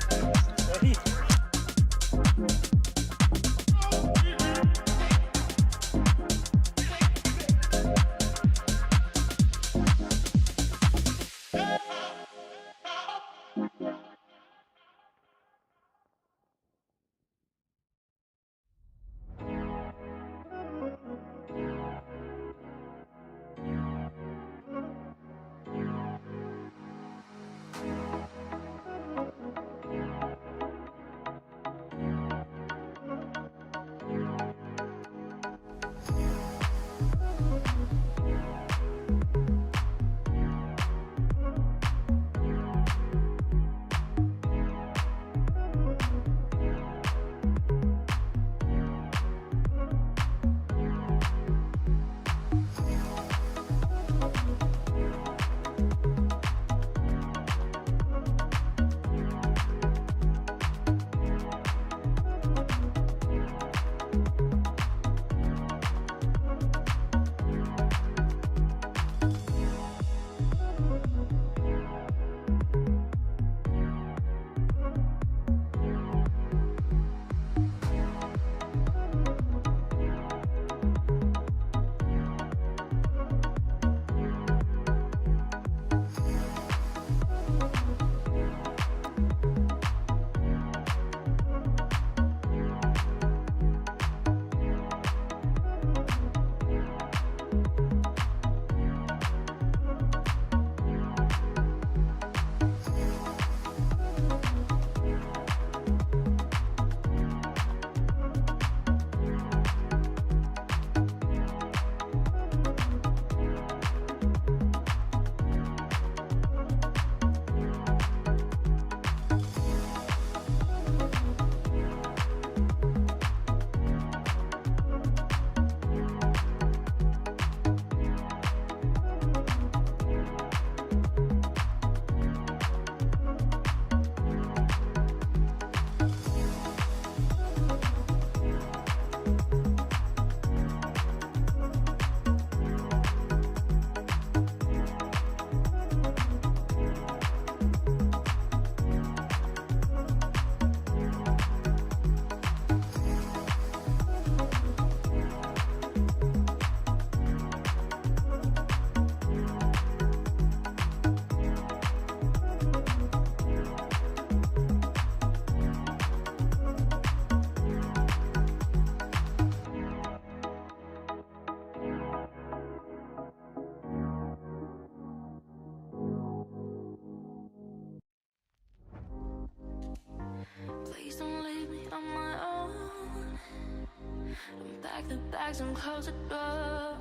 bags and close the door.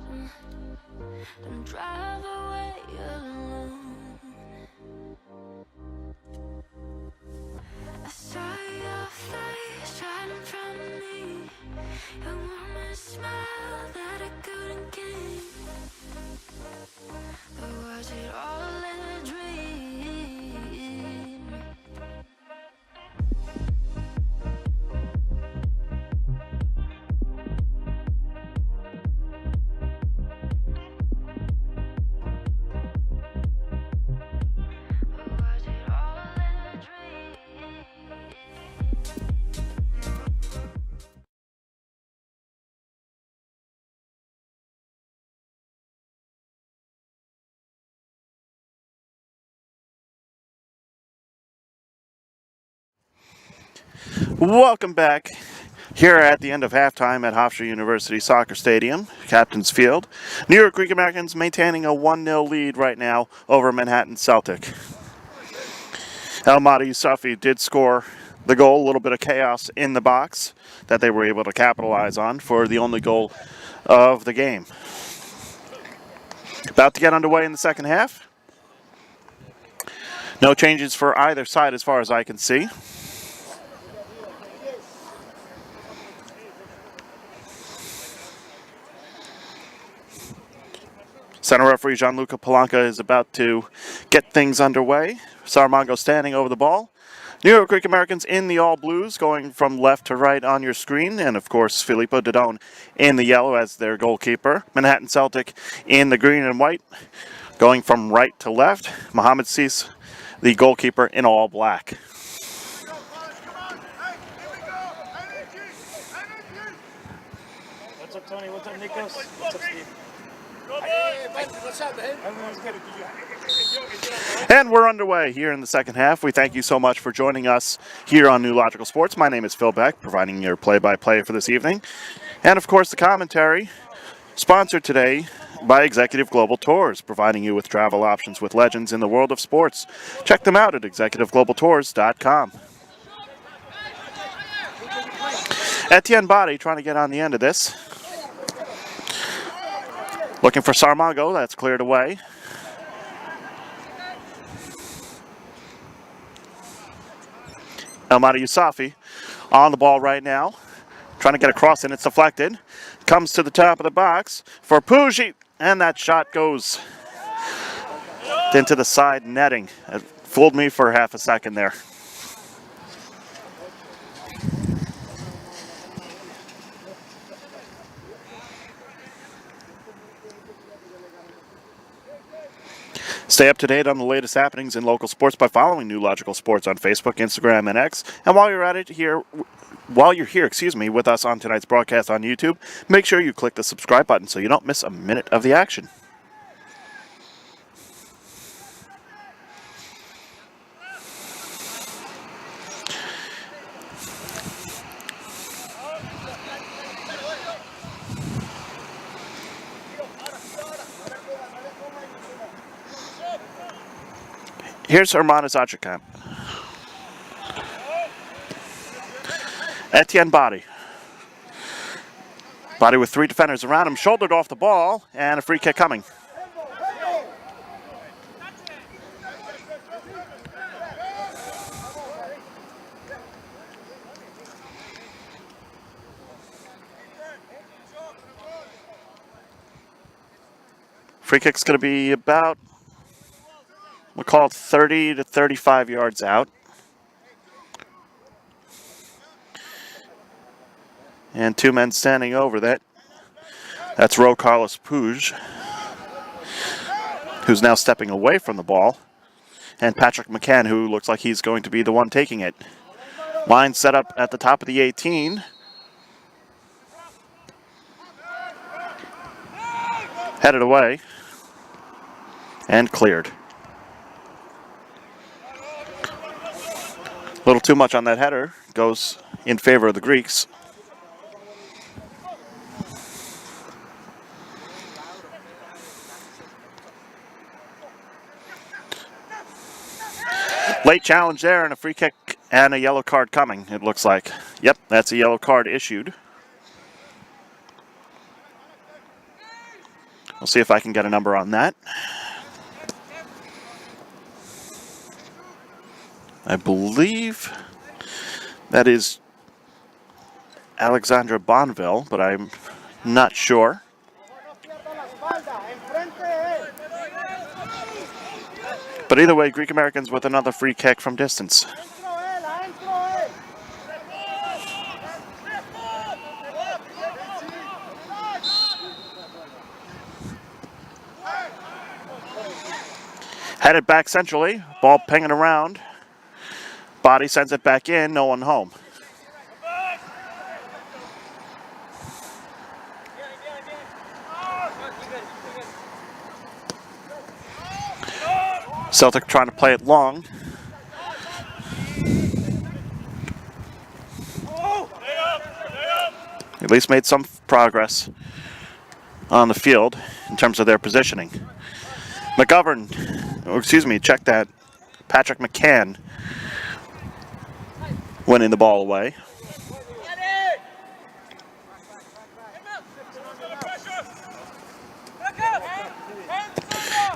Don't drive away alone. I saw your face right in front of me. A warm smile that I couldn't keep. Or was it all a dream? Welcome back here at the end of halftime at Hofstra University Soccer Stadium, Captain's Field. New York Greek Americans maintaining a 1-0 lead right now over Manhattan Celtic. El-Mahdi Yousafi did score the goal, a little bit of chaos in the box that they were able to capitalize on for the only goal of the game. About to get underway in the second half. No changes for either side as far as I can see. Center referee Gianluca Palanca is about to get things underway. Saramago standing over the ball. New York Greek Americans in the all blues, going from left to right on your screen. And of course, Filippo Dodon in the yellow as their goalkeeper. Manhattan Celtic in the green and white, going from right to left. Mohamed Sis, the goalkeeper, in all black. What's up, Tony? What's up, Nikos? What's up, Steve? And we're underway here in the second half. We thank you so much for joining us here on New Logical Sports. My name is Phil Beck, providing your play-by-play for this evening. And of course, the commentary, sponsored today by Executive Global Tours, providing you with travel options with legends in the world of sports. Check them out at executiveglobaltours.com. Etienne Body trying to get on the end of this. Looking for Saramago, that's cleared away. El-Mahdi Yousafi on the ball right now. Trying to get across and it's deflected. Comes to the top of the box for Pujji. And that shot goes into the side netting. It fooled me for half a second there. Stay up to date on the latest happenings in local sports by following New Logical Sports on Facebook, Instagram, and X. And while you're at it here, with us on tonight's broadcast on YouTube, make sure you click the subscribe button so you don't miss a minute of the action. Here's Hermanas Achakamp. Etienne Body. Body with three defenders around him, shouldered off the ball, and a free kick coming. Free kick's going to be about, we'll call it 30 to 35 yards out. And two men standing over that. That's Ro Carlos Puig, who's now stepping away from the ball. And Patrick McCann, who looks like he's going to be the one taking it. Line set up at the top of the 18. Headed away. And cleared. A little too much on that header. Goes in favor of the Greeks. Late challenge there and a free kick and a yellow card coming, it looks like. Yep, that's a yellow card issued. We'll see if I can get a number on that. I believe that is Alexandra Bonville, but I'm not sure. But either way, Greek Americans with another free kick from distance. Headed back centrally, ball pinging around. Body sends it back in, no one home. Celtic trying to play it long. At least made some progress on the field in terms of their positioning. Check that. Patrick McCann winning the ball away.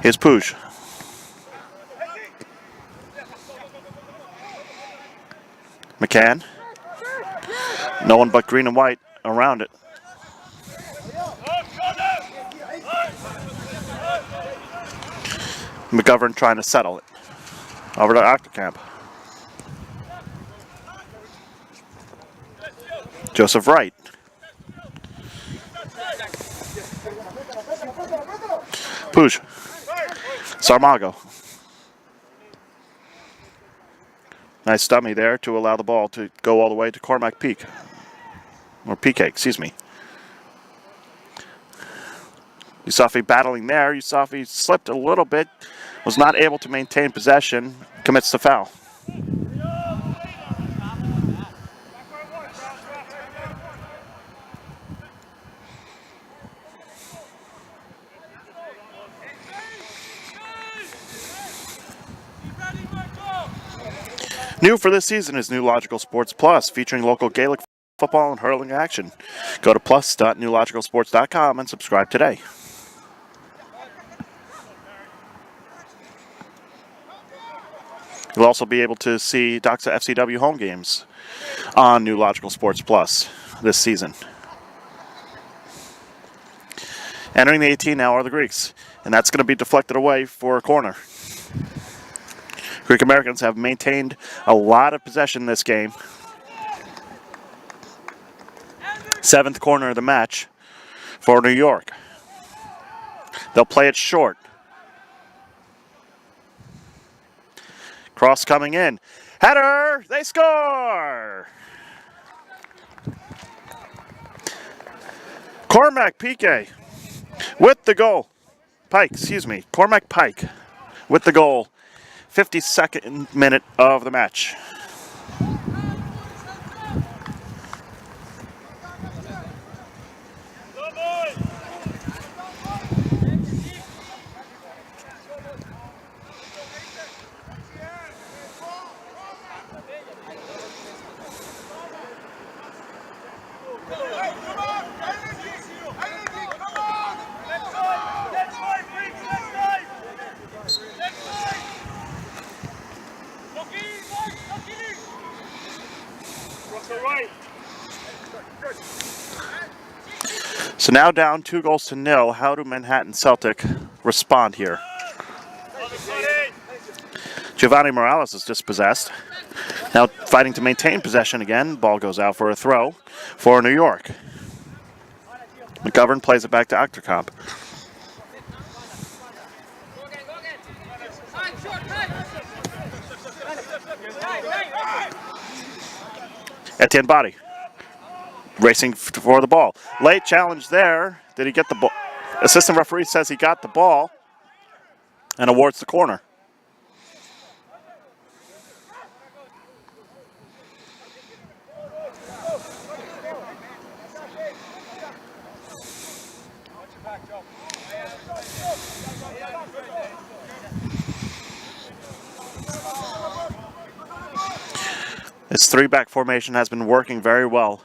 Here's Puig. McCann. No one but green and white around it. McGovern trying to settle it. Over to Octocamp. Joseph Wright. Puig. Sarmago. Nice dummy there to allow the ball to go all the way to Cormac Peak. Or PK, excuse me. Yusafi battling there. Yusafi slipped a little bit. Was not able to maintain possession. Commits the foul. New for this season is New Logical Sports Plus, featuring local Gaelic football and hurling action. Go to plus.newlogicalsports.com and subscribe today. You'll also be able to see Doxa FCW home games on New Logical Sports Plus this season. Entering the 18 now are the Greeks, and that's going to be deflected away for a corner. Greek Americans have maintained a lot of possession in this game. 7th corner of the match for New York. They'll play it short. Cross coming in. Header! They score! Cormac Pique with the goal. Cormac Pike with the goal. 52nd minute of the match. So now down 2-0. How do Manhattan Celtic respond here? Giovanni Morales is dispossessed. Now fighting to maintain possession again. Ball goes out for a throw for New York. McGovern plays it back to Octocamp. Etienne Body. Racing for the ball. Late challenge there. Did he get the ball? Assistant referee says he got the ball and awards the corner. This 3-back formation has been working very well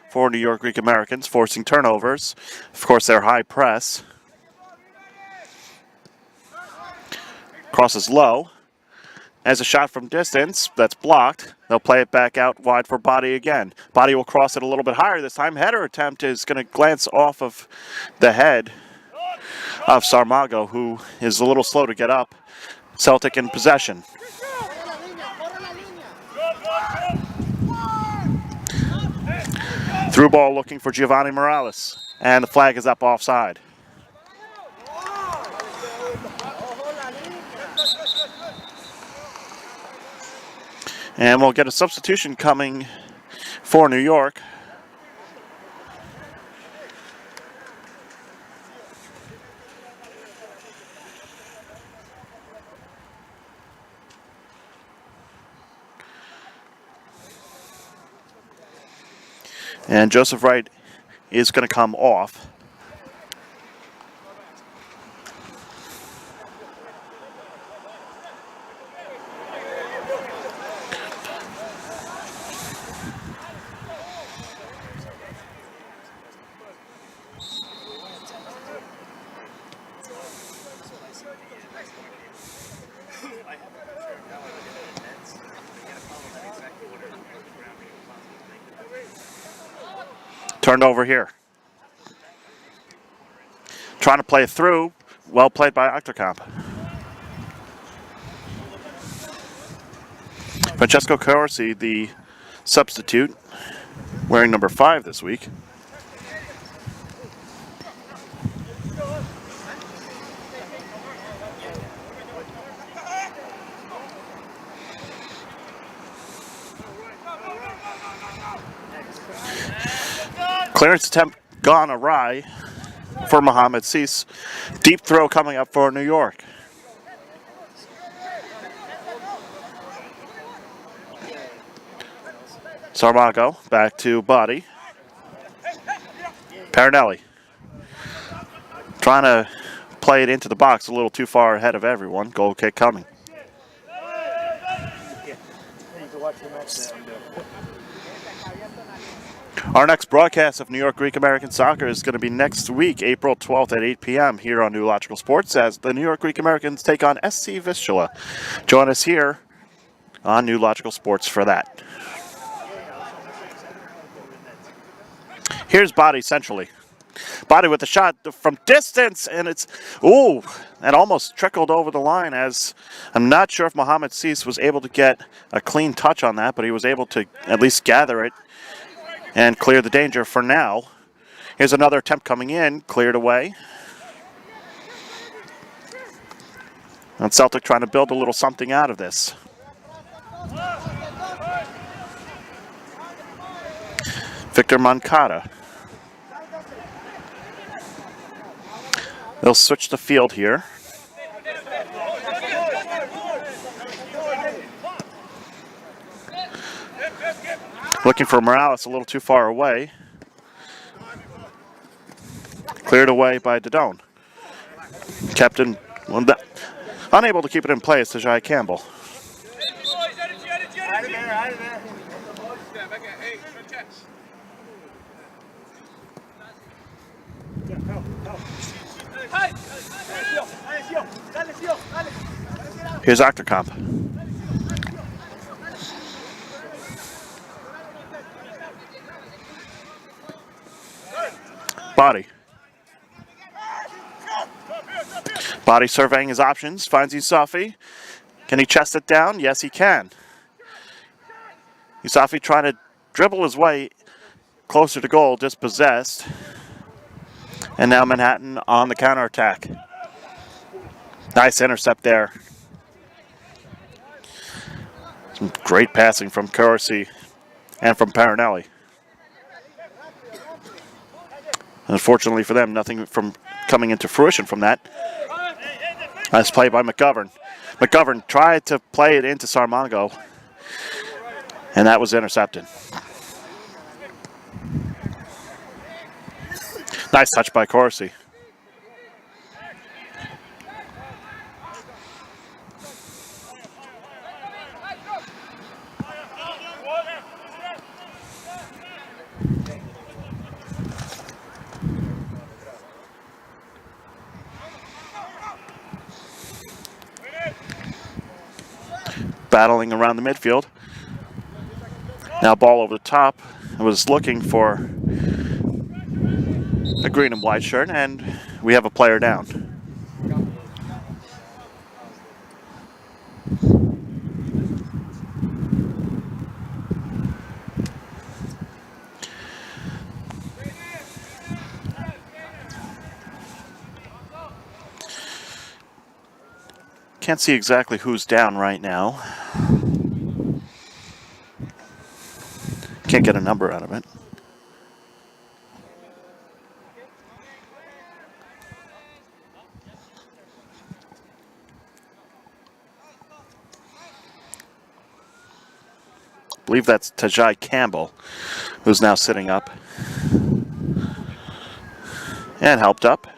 for New York Greek Americans, forcing turnovers. Of course, their high press Crosses low. As a shot from distance, that's blocked. They'll play it back out wide for Body again. Body will cross it a little bit higher this time. Header attempt is going to glance off of the head of Sarmago, who is a little slow to get up. Celtic in possession. Through ball looking for Giovanni Morales. And the flag is up offside. And we'll get a substitution coming for New York. And Joseph Wright is going to come off. Turned over here. Trying to play it through. Well played by Octocomp. Francesco Corsi, the substitute, wearing number 5 this week. Clearance attempt gone awry for Mohamed Cease. Deep throw coming up for New York. Sarmago back to Body. Parinelli trying to play it into the box a little too far ahead of everyone. Goal kick coming. Our next broadcast of New York Greek American Soccer is going to be next week, April 12th at 8 p.m. here on New Logical Sports as the New York Greek Americans take on SC Vistula. Join us here on New Logical Sports for that. Here's Body centrally. Body with the shot from distance, and it's, ooh, and almost trickled over the line as I'm not sure if Mohamed Cease was able to get a clean touch on that, but he was able to at least gather it and clear the danger for now. Here's another attempt coming in, cleared away. And Celtic trying to build a little something out of this. Victor Moncada. They'll switch the field here. Looking for Morales a little too far away. Cleared away by Dodone. Captain, unable to keep it in place to Jai Campbell. Here's Octocomp. Body. Body surveying his options, finds Yusafi. Can he chest it down? Yes, he can. Yusafi trying to dribble his way closer to goal, dispossessed. And now Manhattan on the counterattack. Nice intercept there. Some great passing from Corsi and from Parinelli. Unfortunately for them, nothing from coming into fruition from that. Nice play by McGovern. McGovern tried to play it into Sarmago, and that was intercepted. Nice touch by Corsi. battling around the midfield. Now ball over the top. I was looking for a green and white shirt, and we have a player down. Can't see exactly who's down right now. Can't get a number out of it. I believe that's Tajai Campbell, who's now sitting up and helped up.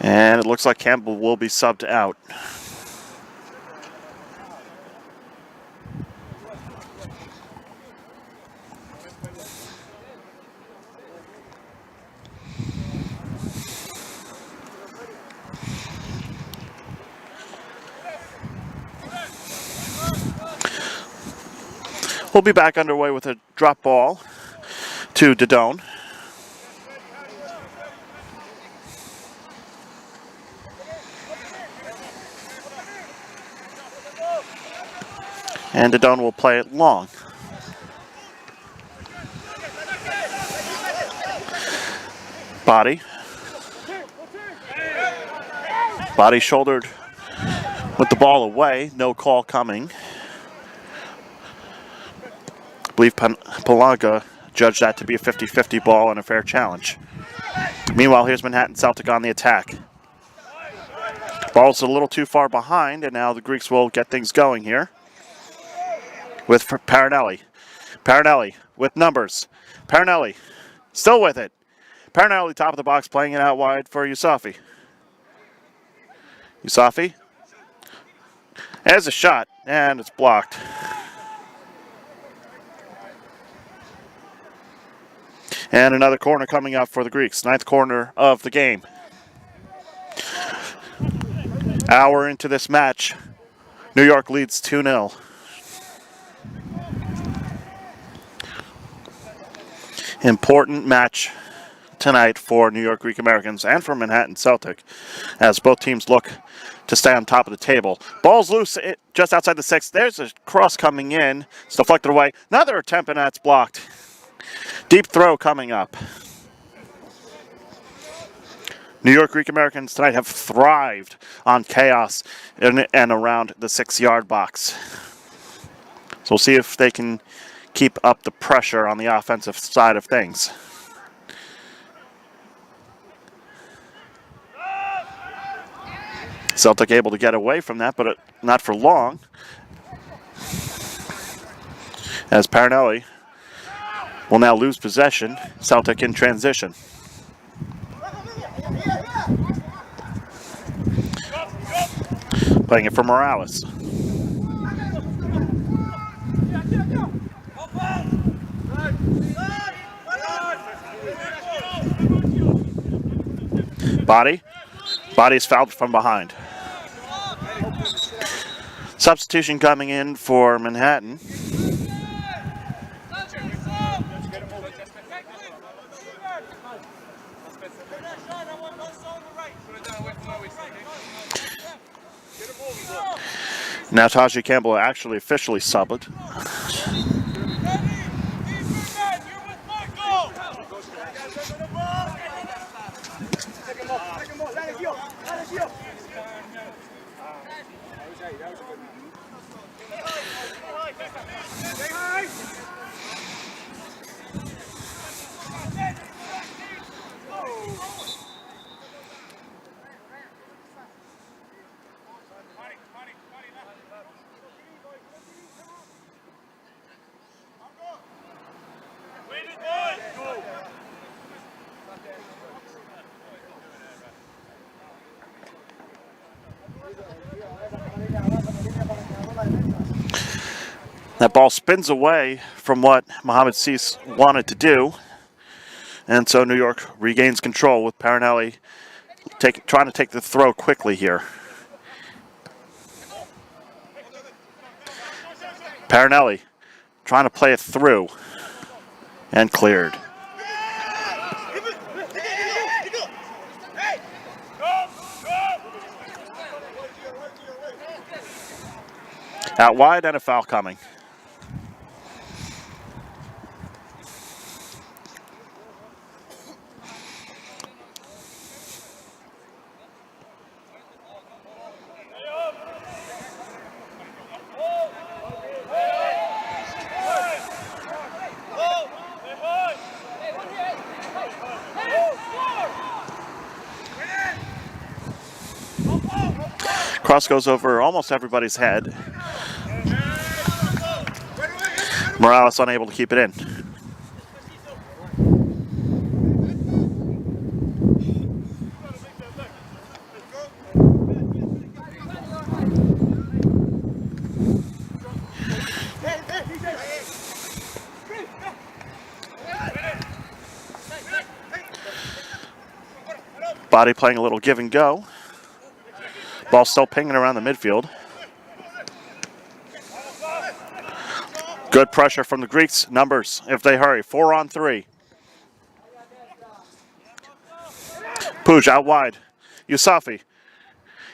And it looks like Campbell will be subbed out. We'll be back underway with a drop ball to Dodone. And Dodone will play it long. Body. Body shouldered with the ball away. No call coming. I believe Palaga judged that to be a 50-50 ball and a fair challenge. Meanwhile, here's Manhattan Celtic on the attack. Ball's a little too far behind, and now the Greeks will get things going here. With Parinelli. Parinelli with numbers. Parinelli still with it. Parinelli top of the box, playing it out wide for Yusafi. Yusafi. There's a shot, and it's blocked. And another corner coming up for the Greeks. 9th corner of the game. Hour into this match, New York leads 2-0. Important match tonight for New York Greek Americans and for Manhattan Celtic, as both teams look to stay on top of the table. Ball's loose just outside the 6. There's a cross coming in. It's deflected away. Another attempt, and that's blocked. Deep throw coming up. New York Greek Americans tonight have thrived on chaos in and around the 6-yard box. So we'll see if they can keep up the pressure on the offensive side of things. Celtic able to get away from that, but not for long. As Parinelli will now lose possession. Celtic in transition. Playing it for Morales. Body's fouled from behind. Substitution coming in for Manhattan. Now Taji Campbell actually officially subbed. That ball spins away from what Mohamed Cease wanted to do. And so New York regains control with Parinelli trying to take the throw quickly here. Parinelli trying to play it through and cleared. Out wide and a foul coming. Cross goes over almost everybody's head. Morales unable to keep it in. Body playing a little give and go. Ball still pinging around the midfield. Good pressure from the Greeks. Numbers, if they hurry. 4-on-3. Puj out wide. Yousafi.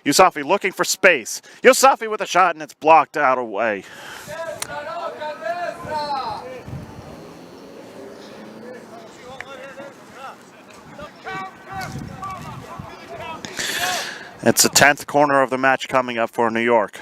Yousafi looking for space. Yousafi with a shot, and it's blocked out away. It's the 10th corner of the match coming up for New York.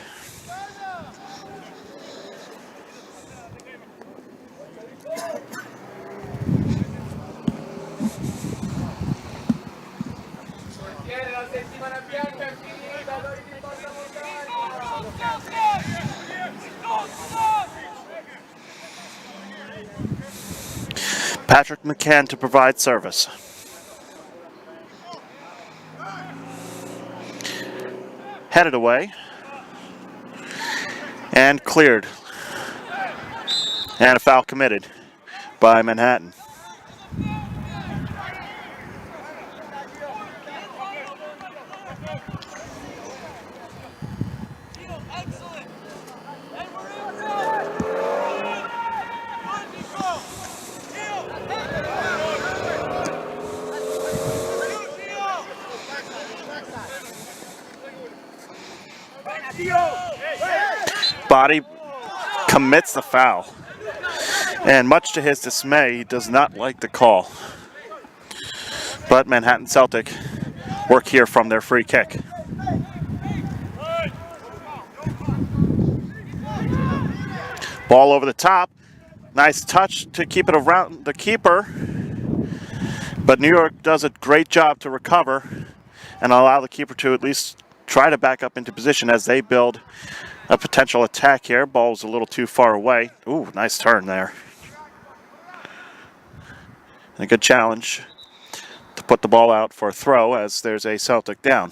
Patrick McCann to provide service. Headed away. And cleared. And a foul committed by Manhattan. Body commits the foul. And much to his dismay, he does not like the call. But Manhattan Celtic work here from their free kick. Ball over the top. Nice touch to keep it around the keeper. But New York does a great job to recover and allow the keeper to at least try to back up into position as they build a potential attack here. Ball's a little too far away. Ooh, nice turn there. And a good challenge to put the ball out for a throw as there's a Celtic down.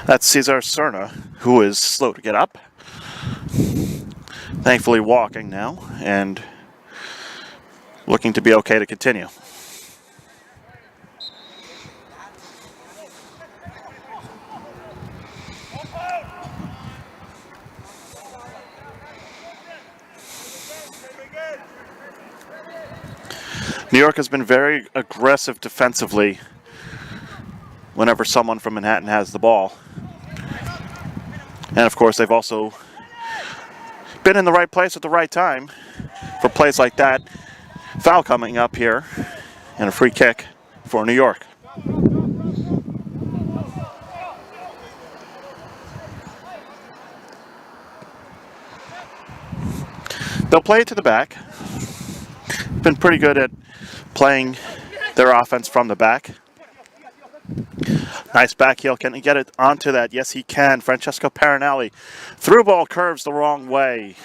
That's Cesar Serna, who is slow to get up. Thankfully walking now and looking to be okay to continue. New York has been very aggressive defensively whenever someone from Manhattan has the ball. And of course, they've also been in the right place at the right time for plays like that. Foul coming up here and a free kick for New York. They'll play it to the back. Been pretty good at playing their offense from the back. Nice back heel. Can he get it onto that? Yes, he can. Francesco Parinelli. Through ball curves the wrong way.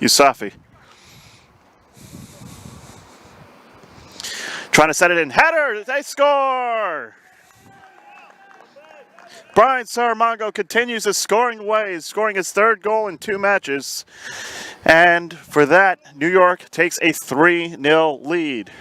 Yusafi. Trying to set it in. Header! They score! Brian Saramongo continues his scoring ways, scoring his third goal in 2 matches. And for that, New York takes a 3-0 lead.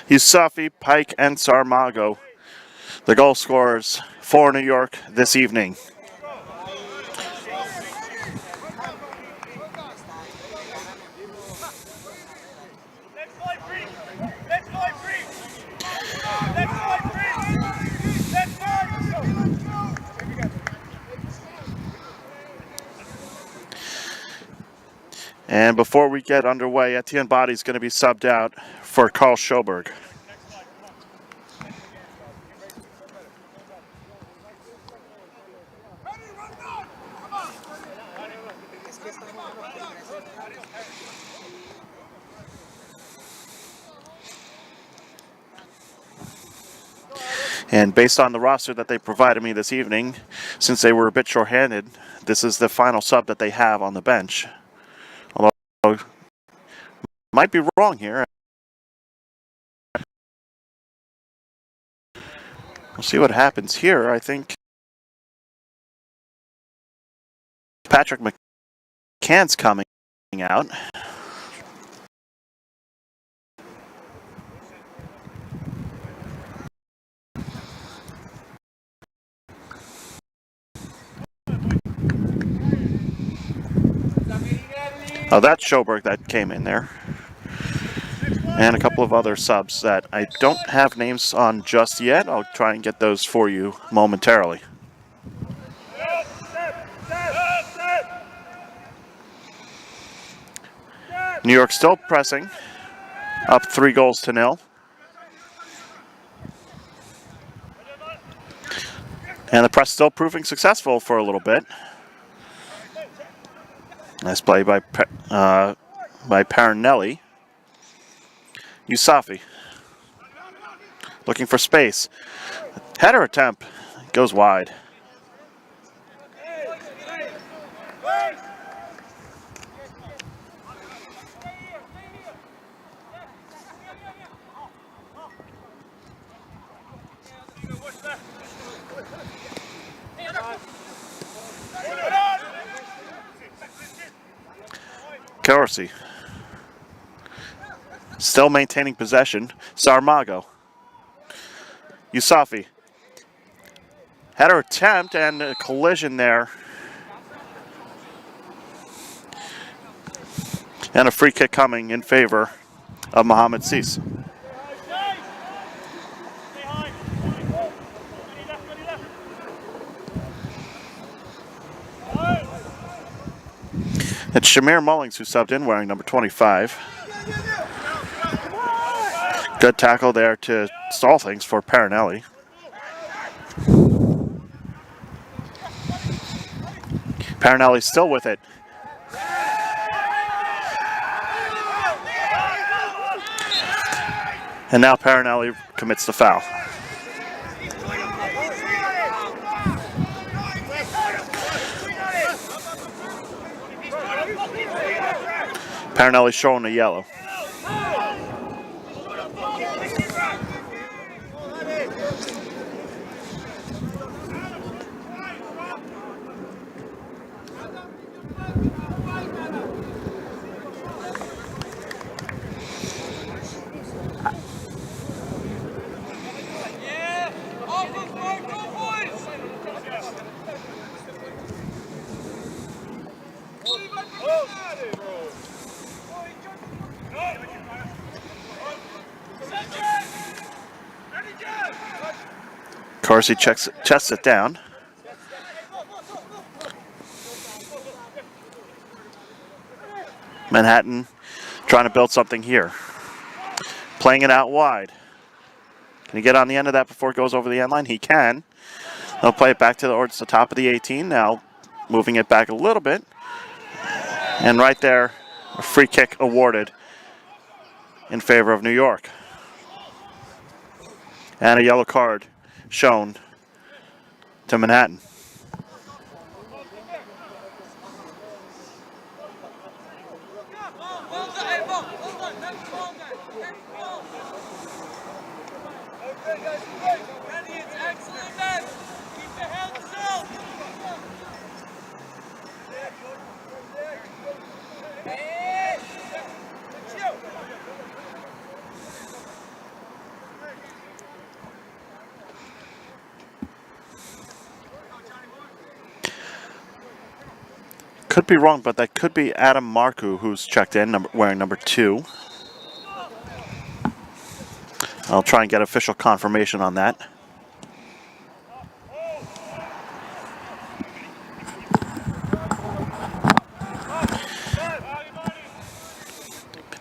Yusafi, Pike, and Sarmago, the goal scorers for New York this evening. And before we get underway, Etienne Body is going to be subbed out for Carl Schoberg. And based on the roster that they provided me this evening, since they were a bit shorthanded, this is the final sub that they have on the bench. Although, might be wrong here. We'll see what happens here. I think Patrick McCann's coming out. Oh, that's Schoberg that came in there. And a couple of other subs that I don't have names on just yet. I'll try and get those for you momentarily. New York still pressing, up 3-0. And the press still proving successful for a little bit. Nice play by Parinelli. Yusafi looking for space. Header attempt goes wide. Corsi still maintaining possession. Sarmago. Yusafi. Header attempt and a collision there. And a free kick coming in favor of Mohamed Sis. It's Shamir Mullings who subbed in wearing number 25. Good tackle there to stall things for Parinelli. Parinelli still with it. And now Parinelli commits the foul. Parinelli showing a yellow. Corsi chests it down. Manhattan trying to build something here. Playing it out wide. Can he get on the end of that before it goes over the end line? He can. They'll play it back towards the top of the 18. Now moving it back a little bit. And right there, a free kick awarded in favor of New York. And a yellow card shown to Manhattan. Could be wrong, but that could be Adam Marku who's checked in, wearing number 2. I'll try and get official confirmation on that.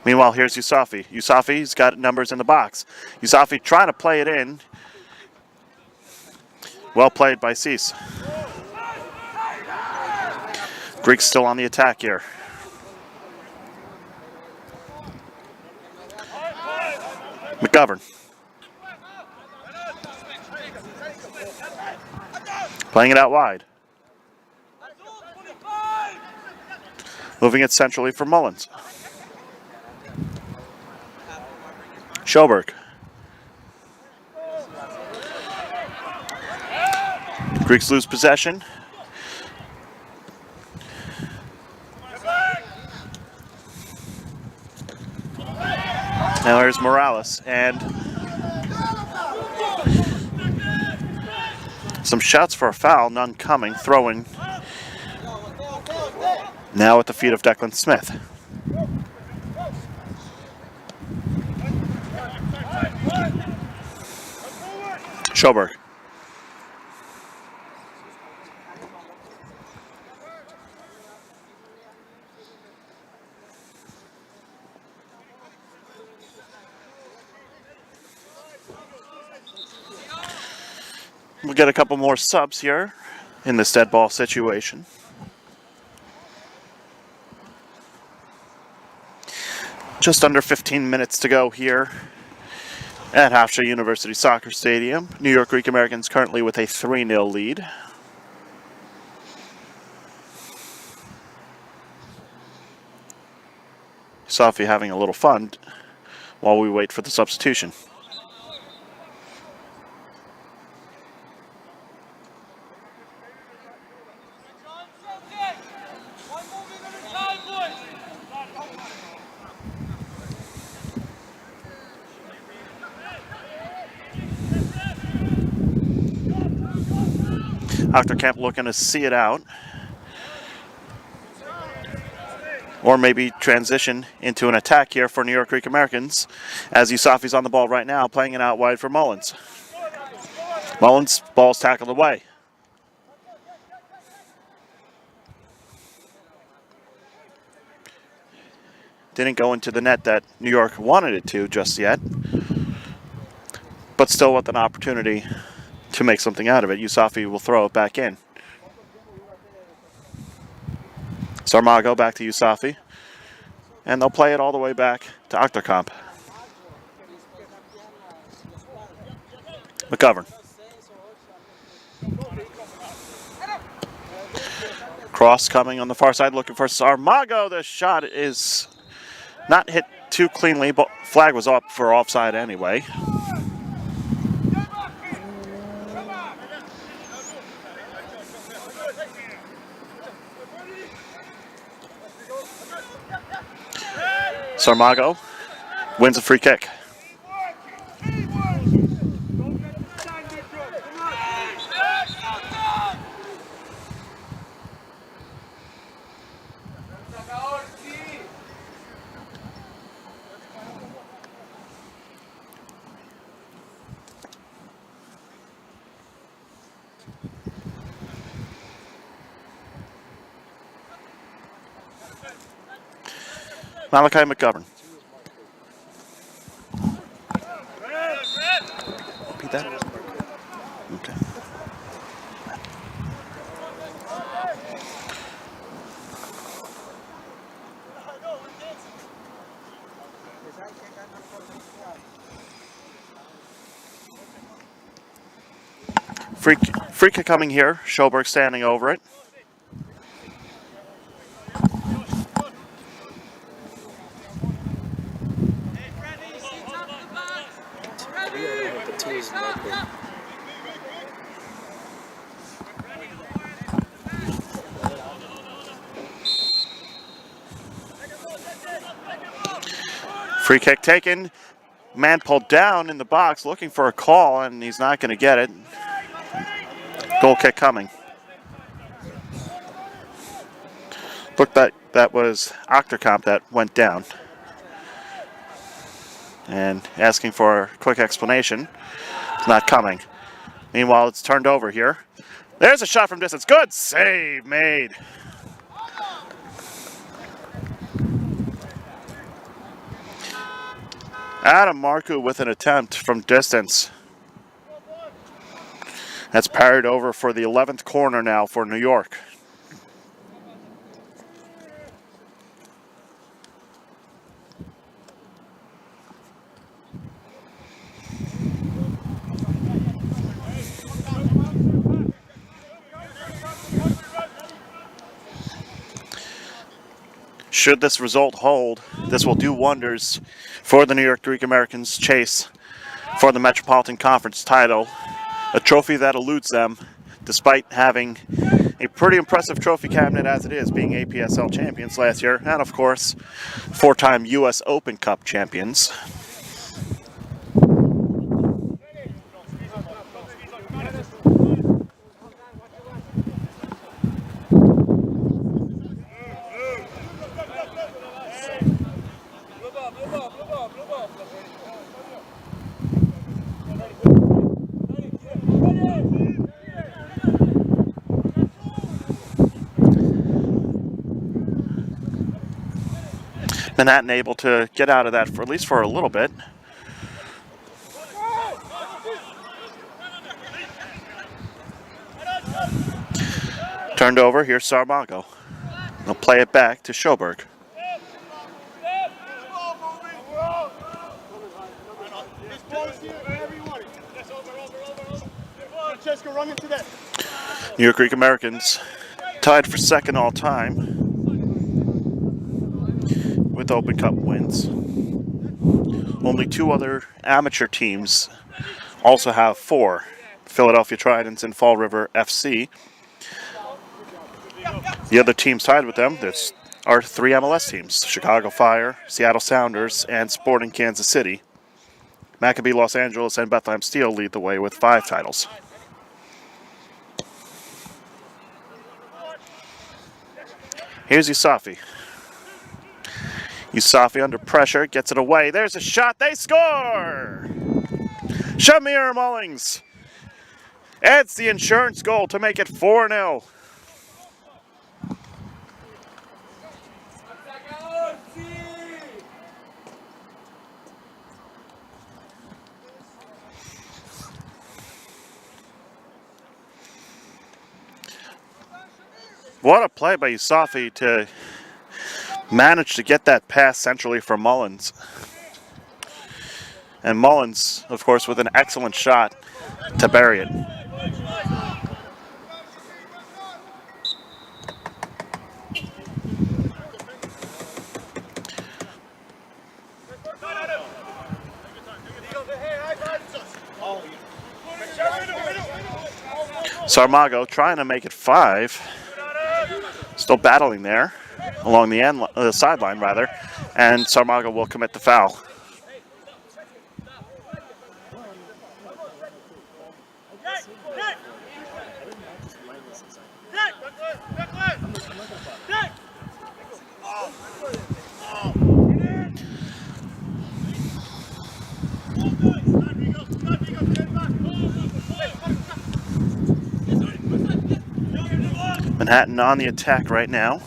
Meanwhile, here's Yusafi. Yusafi's got numbers in the box. Yusafi trying to play it in. Well played by Cease. Greek's still on the attack here. McGovern. Playing it out wide. Moving it centrally for Mullins. Schoberg. Greeks lose possession. Now here's Morales, and some shots for a foul, none coming, throwing now at the feet of Declan Smith. Schoberg. We'll get a couple more subs here in this dead ball situation. Just under 15 minutes to go here at Hofstra University Soccer Stadium. New York Greek Americans currently with a 3-0 lead. Safi having a little fun while we wait for the substitution. Achterkamp looking to see it out. Or maybe transition into an attack here for New York Greek Americans, as Yusafi's on the ball right now, playing it out wide for Mullins. Mullins, ball's tackled away. Didn't go into the net that New York wanted it to just yet, but still with an opportunity to make something out of it. Yusafi will throw it back in. Sarmago back to Yusafi, and they'll play it all the way back to Achterkamp. McGovern. Cross coming on the far side, looking for Sarmago. The shot is not hit too cleanly, but flag was up for offside anyway. Sarmago wins a free kick. Malachi McGovern. Repeat that. Okay. Free kick coming here. Schoberg standing over it. Free kick taken. Man pulled down in the box looking for a call, and he's not going to get it. Goal kick coming. Looked like that was Achterkamp that went down. And asking for a quick explanation. It's not coming. Meanwhile, it's turned over here. There's a shot from distance. Good save made. Adam Marku with an attempt from distance. That's parried over for the 11th corner now for New York. Should this result hold, this will do wonders for the New York Greek Americans' chase for the Metropolitan Conference title, a trophy that eludes them despite having a pretty impressive trophy cabinet as it is, being APSL champions last year, and of course, 4-time US Open Cup champions. Manhattan able to get out of that for at least for a little bit. Turned over, here's Sarmago. They'll play it back to Schoberg. New York Greek Americans tied for second all time with Open Cup wins. Only two other amateur teams also have 4. Philadelphia Tridents and Fall River FC. The other teams tied with them are 3 MLS teams: Chicago Fire, Seattle Sounders, and Sporting Kansas City. Maccabi Los Angeles and Bethlehem Steel lead the way with 5 titles. Here's Yusafi. Yusafi under pressure, gets it away. There's a shot, they score! Shamir Mullings adds the insurance goal to make it 4-0. What a play by Yusafi to manage to get that pass centrally for Mullins. And Mullins, of course, with an excellent shot to bury it. Sarmago trying to make it 5. Still battling there along the sideline, rather, and Sarmago will commit the foul. Manhattan on the attack right now.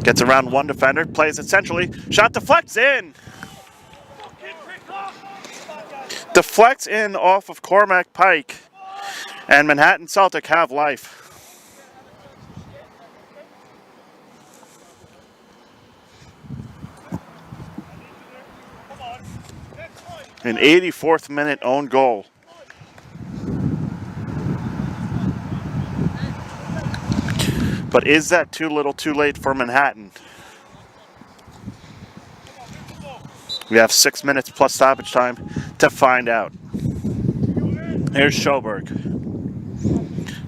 Gets around one defender, plays it centrally, shot deflects in! Deflects in off of Cormac Pike, and Manhattan Celtic have life. An 84th minute own goal. But is that too little too late for Manhattan? We have 6 minutes plus stoppage time to find out. Here's Schoberg.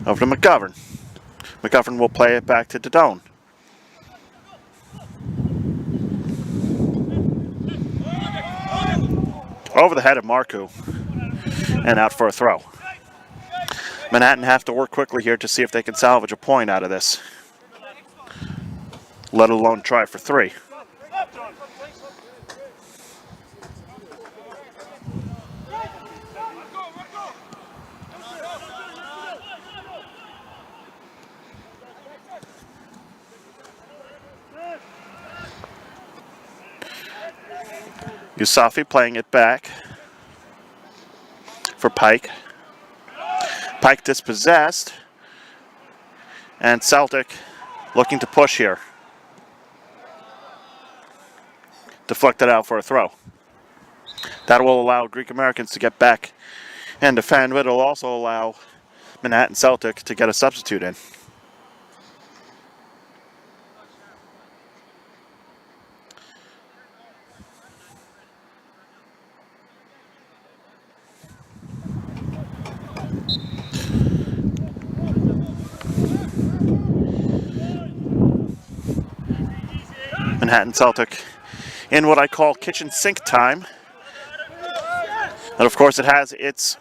Over to McGovern. McGovern will play it back to Dodone. Over the head of Marcoux. And out for a throw. Manhattan have to work quickly here to see if they can salvage a point out of this. Let alone try for 3. Yusafi playing it back for Pike. Pike dispossessed. And Celtic looking to push here. Deflected out for a throw. That will allow Greek Americans to get back and defend, but it will also allow Manhattan Celtic to get a substitute in. Manhattan Celtic in what I call kitchen sink time. And of course it has its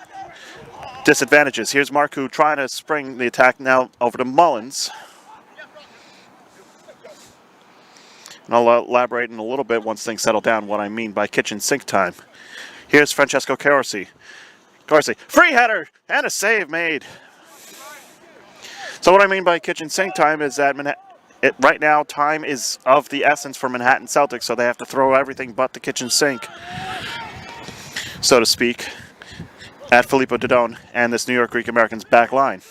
disadvantages. Here's Marcoux trying to spring the attack now over to Mullins. And I'll elaborate in a little bit once things settle down what I mean by kitchen sink time. Here's Francesco Corsi. Free header and a save made. So what I mean by kitchen sink time is that right now time is of the essence for Manhattan Celtic, so they have to throw everything but the kitchen sink, so to speak, at Filippo Dodone and this New York Greek Americans back line.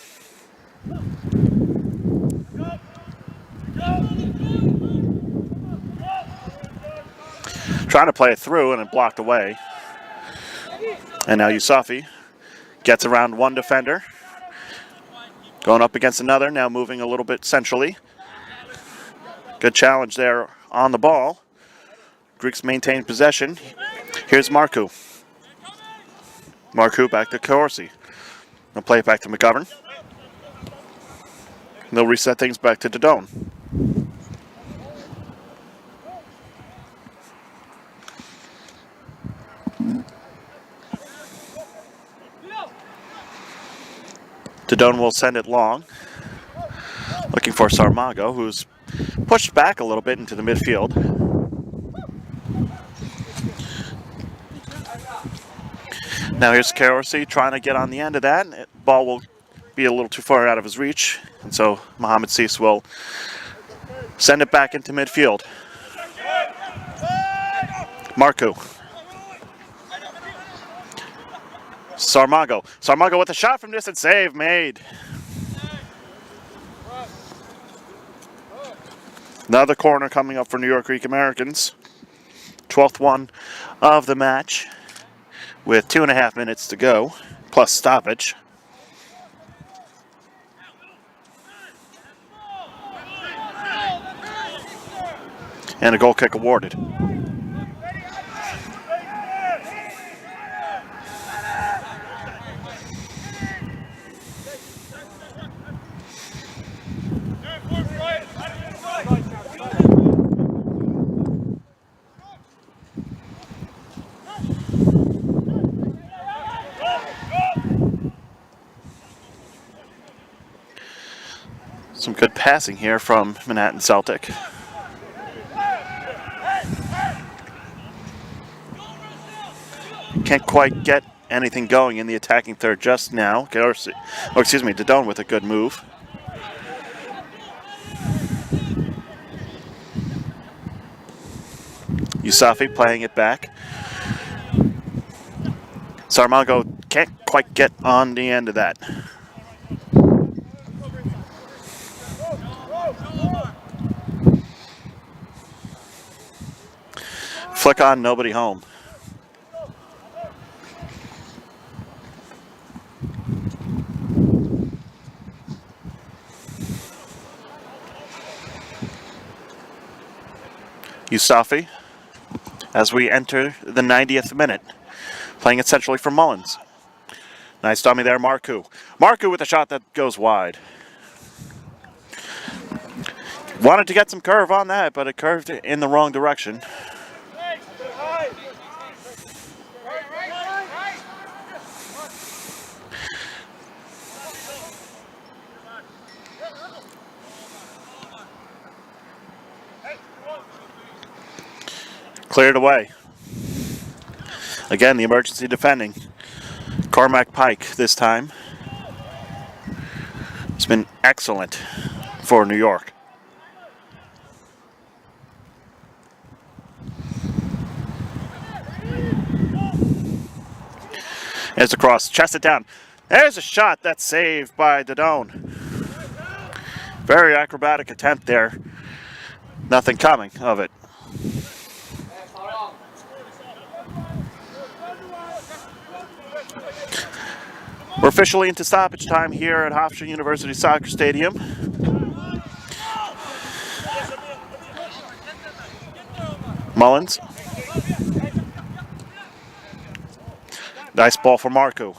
Trying to play it through and it blocked away. And now Yusafi gets around one defender. Going up against another, now moving a little bit centrally. Good challenge there on the ball. Greeks maintain possession. Here's Marcoux. Marcoux back to Corsi. They'll play it back to McGovern. And they'll reset things back to Dodone. Dodone will send it long. Looking for Sarmago, who's pushed back a little bit into the midfield. Now here's Corsi trying to get on the end of that. Ball will be a little too far out of his reach, and so Mohamed Cees will send it back into midfield. Marcoux. Sarmago with a shot from distance, save made. Another corner coming up for New York Greek Americans. 12th one of the match with 2.5 minutes to go, plus stoppage. And a goal kick awarded. Some good passing here from Manhattan Celtic. Can't quite get anything going in the attacking third just now. Dodone with a good move. Yusafi playing it back. Saramago can't quite get on the end of that. Flick on, nobody home. Yusafi, as we enter the 90th minute, playing it centrally for Mullins. Nice dummy there, Marku. Marku with a shot that goes wide. Wanted to get some curve on that, but it curved in the wrong direction. Cleared away. Again, the emergency defending. Cormac Pike this time. It's been excellent for New York. There's a cross, chest it down. There's a shot that's saved by Dodone. Very acrobatic attempt there. Nothing coming of it. We're officially into stoppage time here at Hofstra University Soccer Stadium. Mullins. Nice ball for Marku.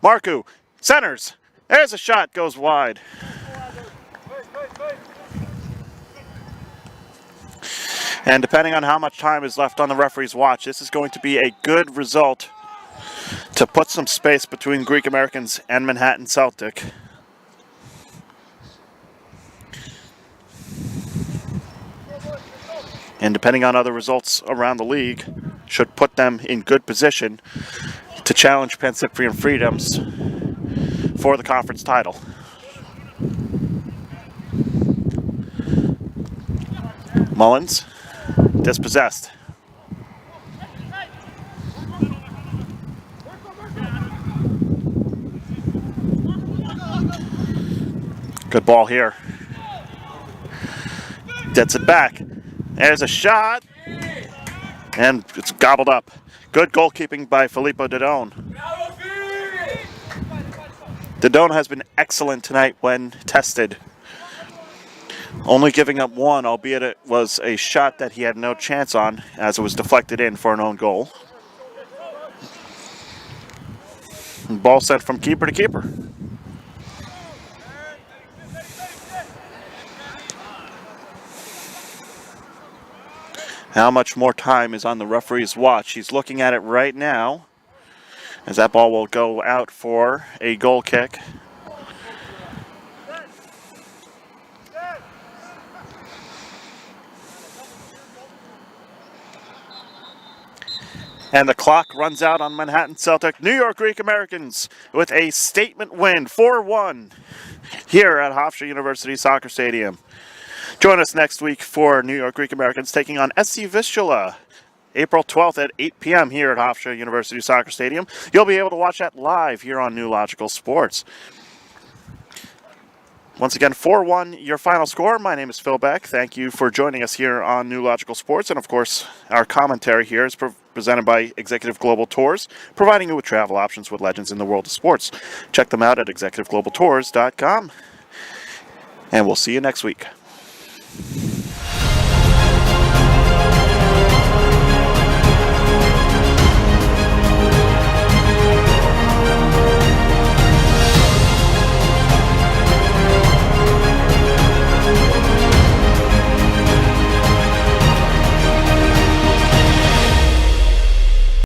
Marku centers. There's a shot, goes wide. And depending on how much time is left on the referee's watch, this is going to be a good result to put some space between Greek Americans and Manhattan Celtic. And depending on other results around the league, should put them in good position to challenge Pan-Cyprian Freedoms for the conference title. Mullins, dispossessed. Good ball here. Gets it back. There's a shot. And it's gobbled up. Good goalkeeping by Filippo Dodone. Dodone has been excellent tonight when tested. Only giving up one, albeit it was a shot that he had no chance on, as it was deflected in for an own goal. And ball sent from keeper to keeper. How much more time is on the referee's watch? He's looking at it right now, as that ball will go out for a goal kick. And the clock runs out on Manhattan Celtic. New York Greek Americans with a statement win, 4-1, here at Hofstra University Soccer Stadium. Join us next week for New York Greek Americans taking on SC Vistula, April 12th at 8 p.m. here at Hofstra University Soccer Stadium. You'll be able to watch that live here on New Logical Sports. Once again, 4-1, your final score. My name is Phil Beck. Thank you for joining us here on New Logical Sports. And, of course, our commentary here is presented by Executive Global Tours, providing you with travel options with legends in the world of sports. Check them out at executiveglobaltours.com. And we'll see you next week.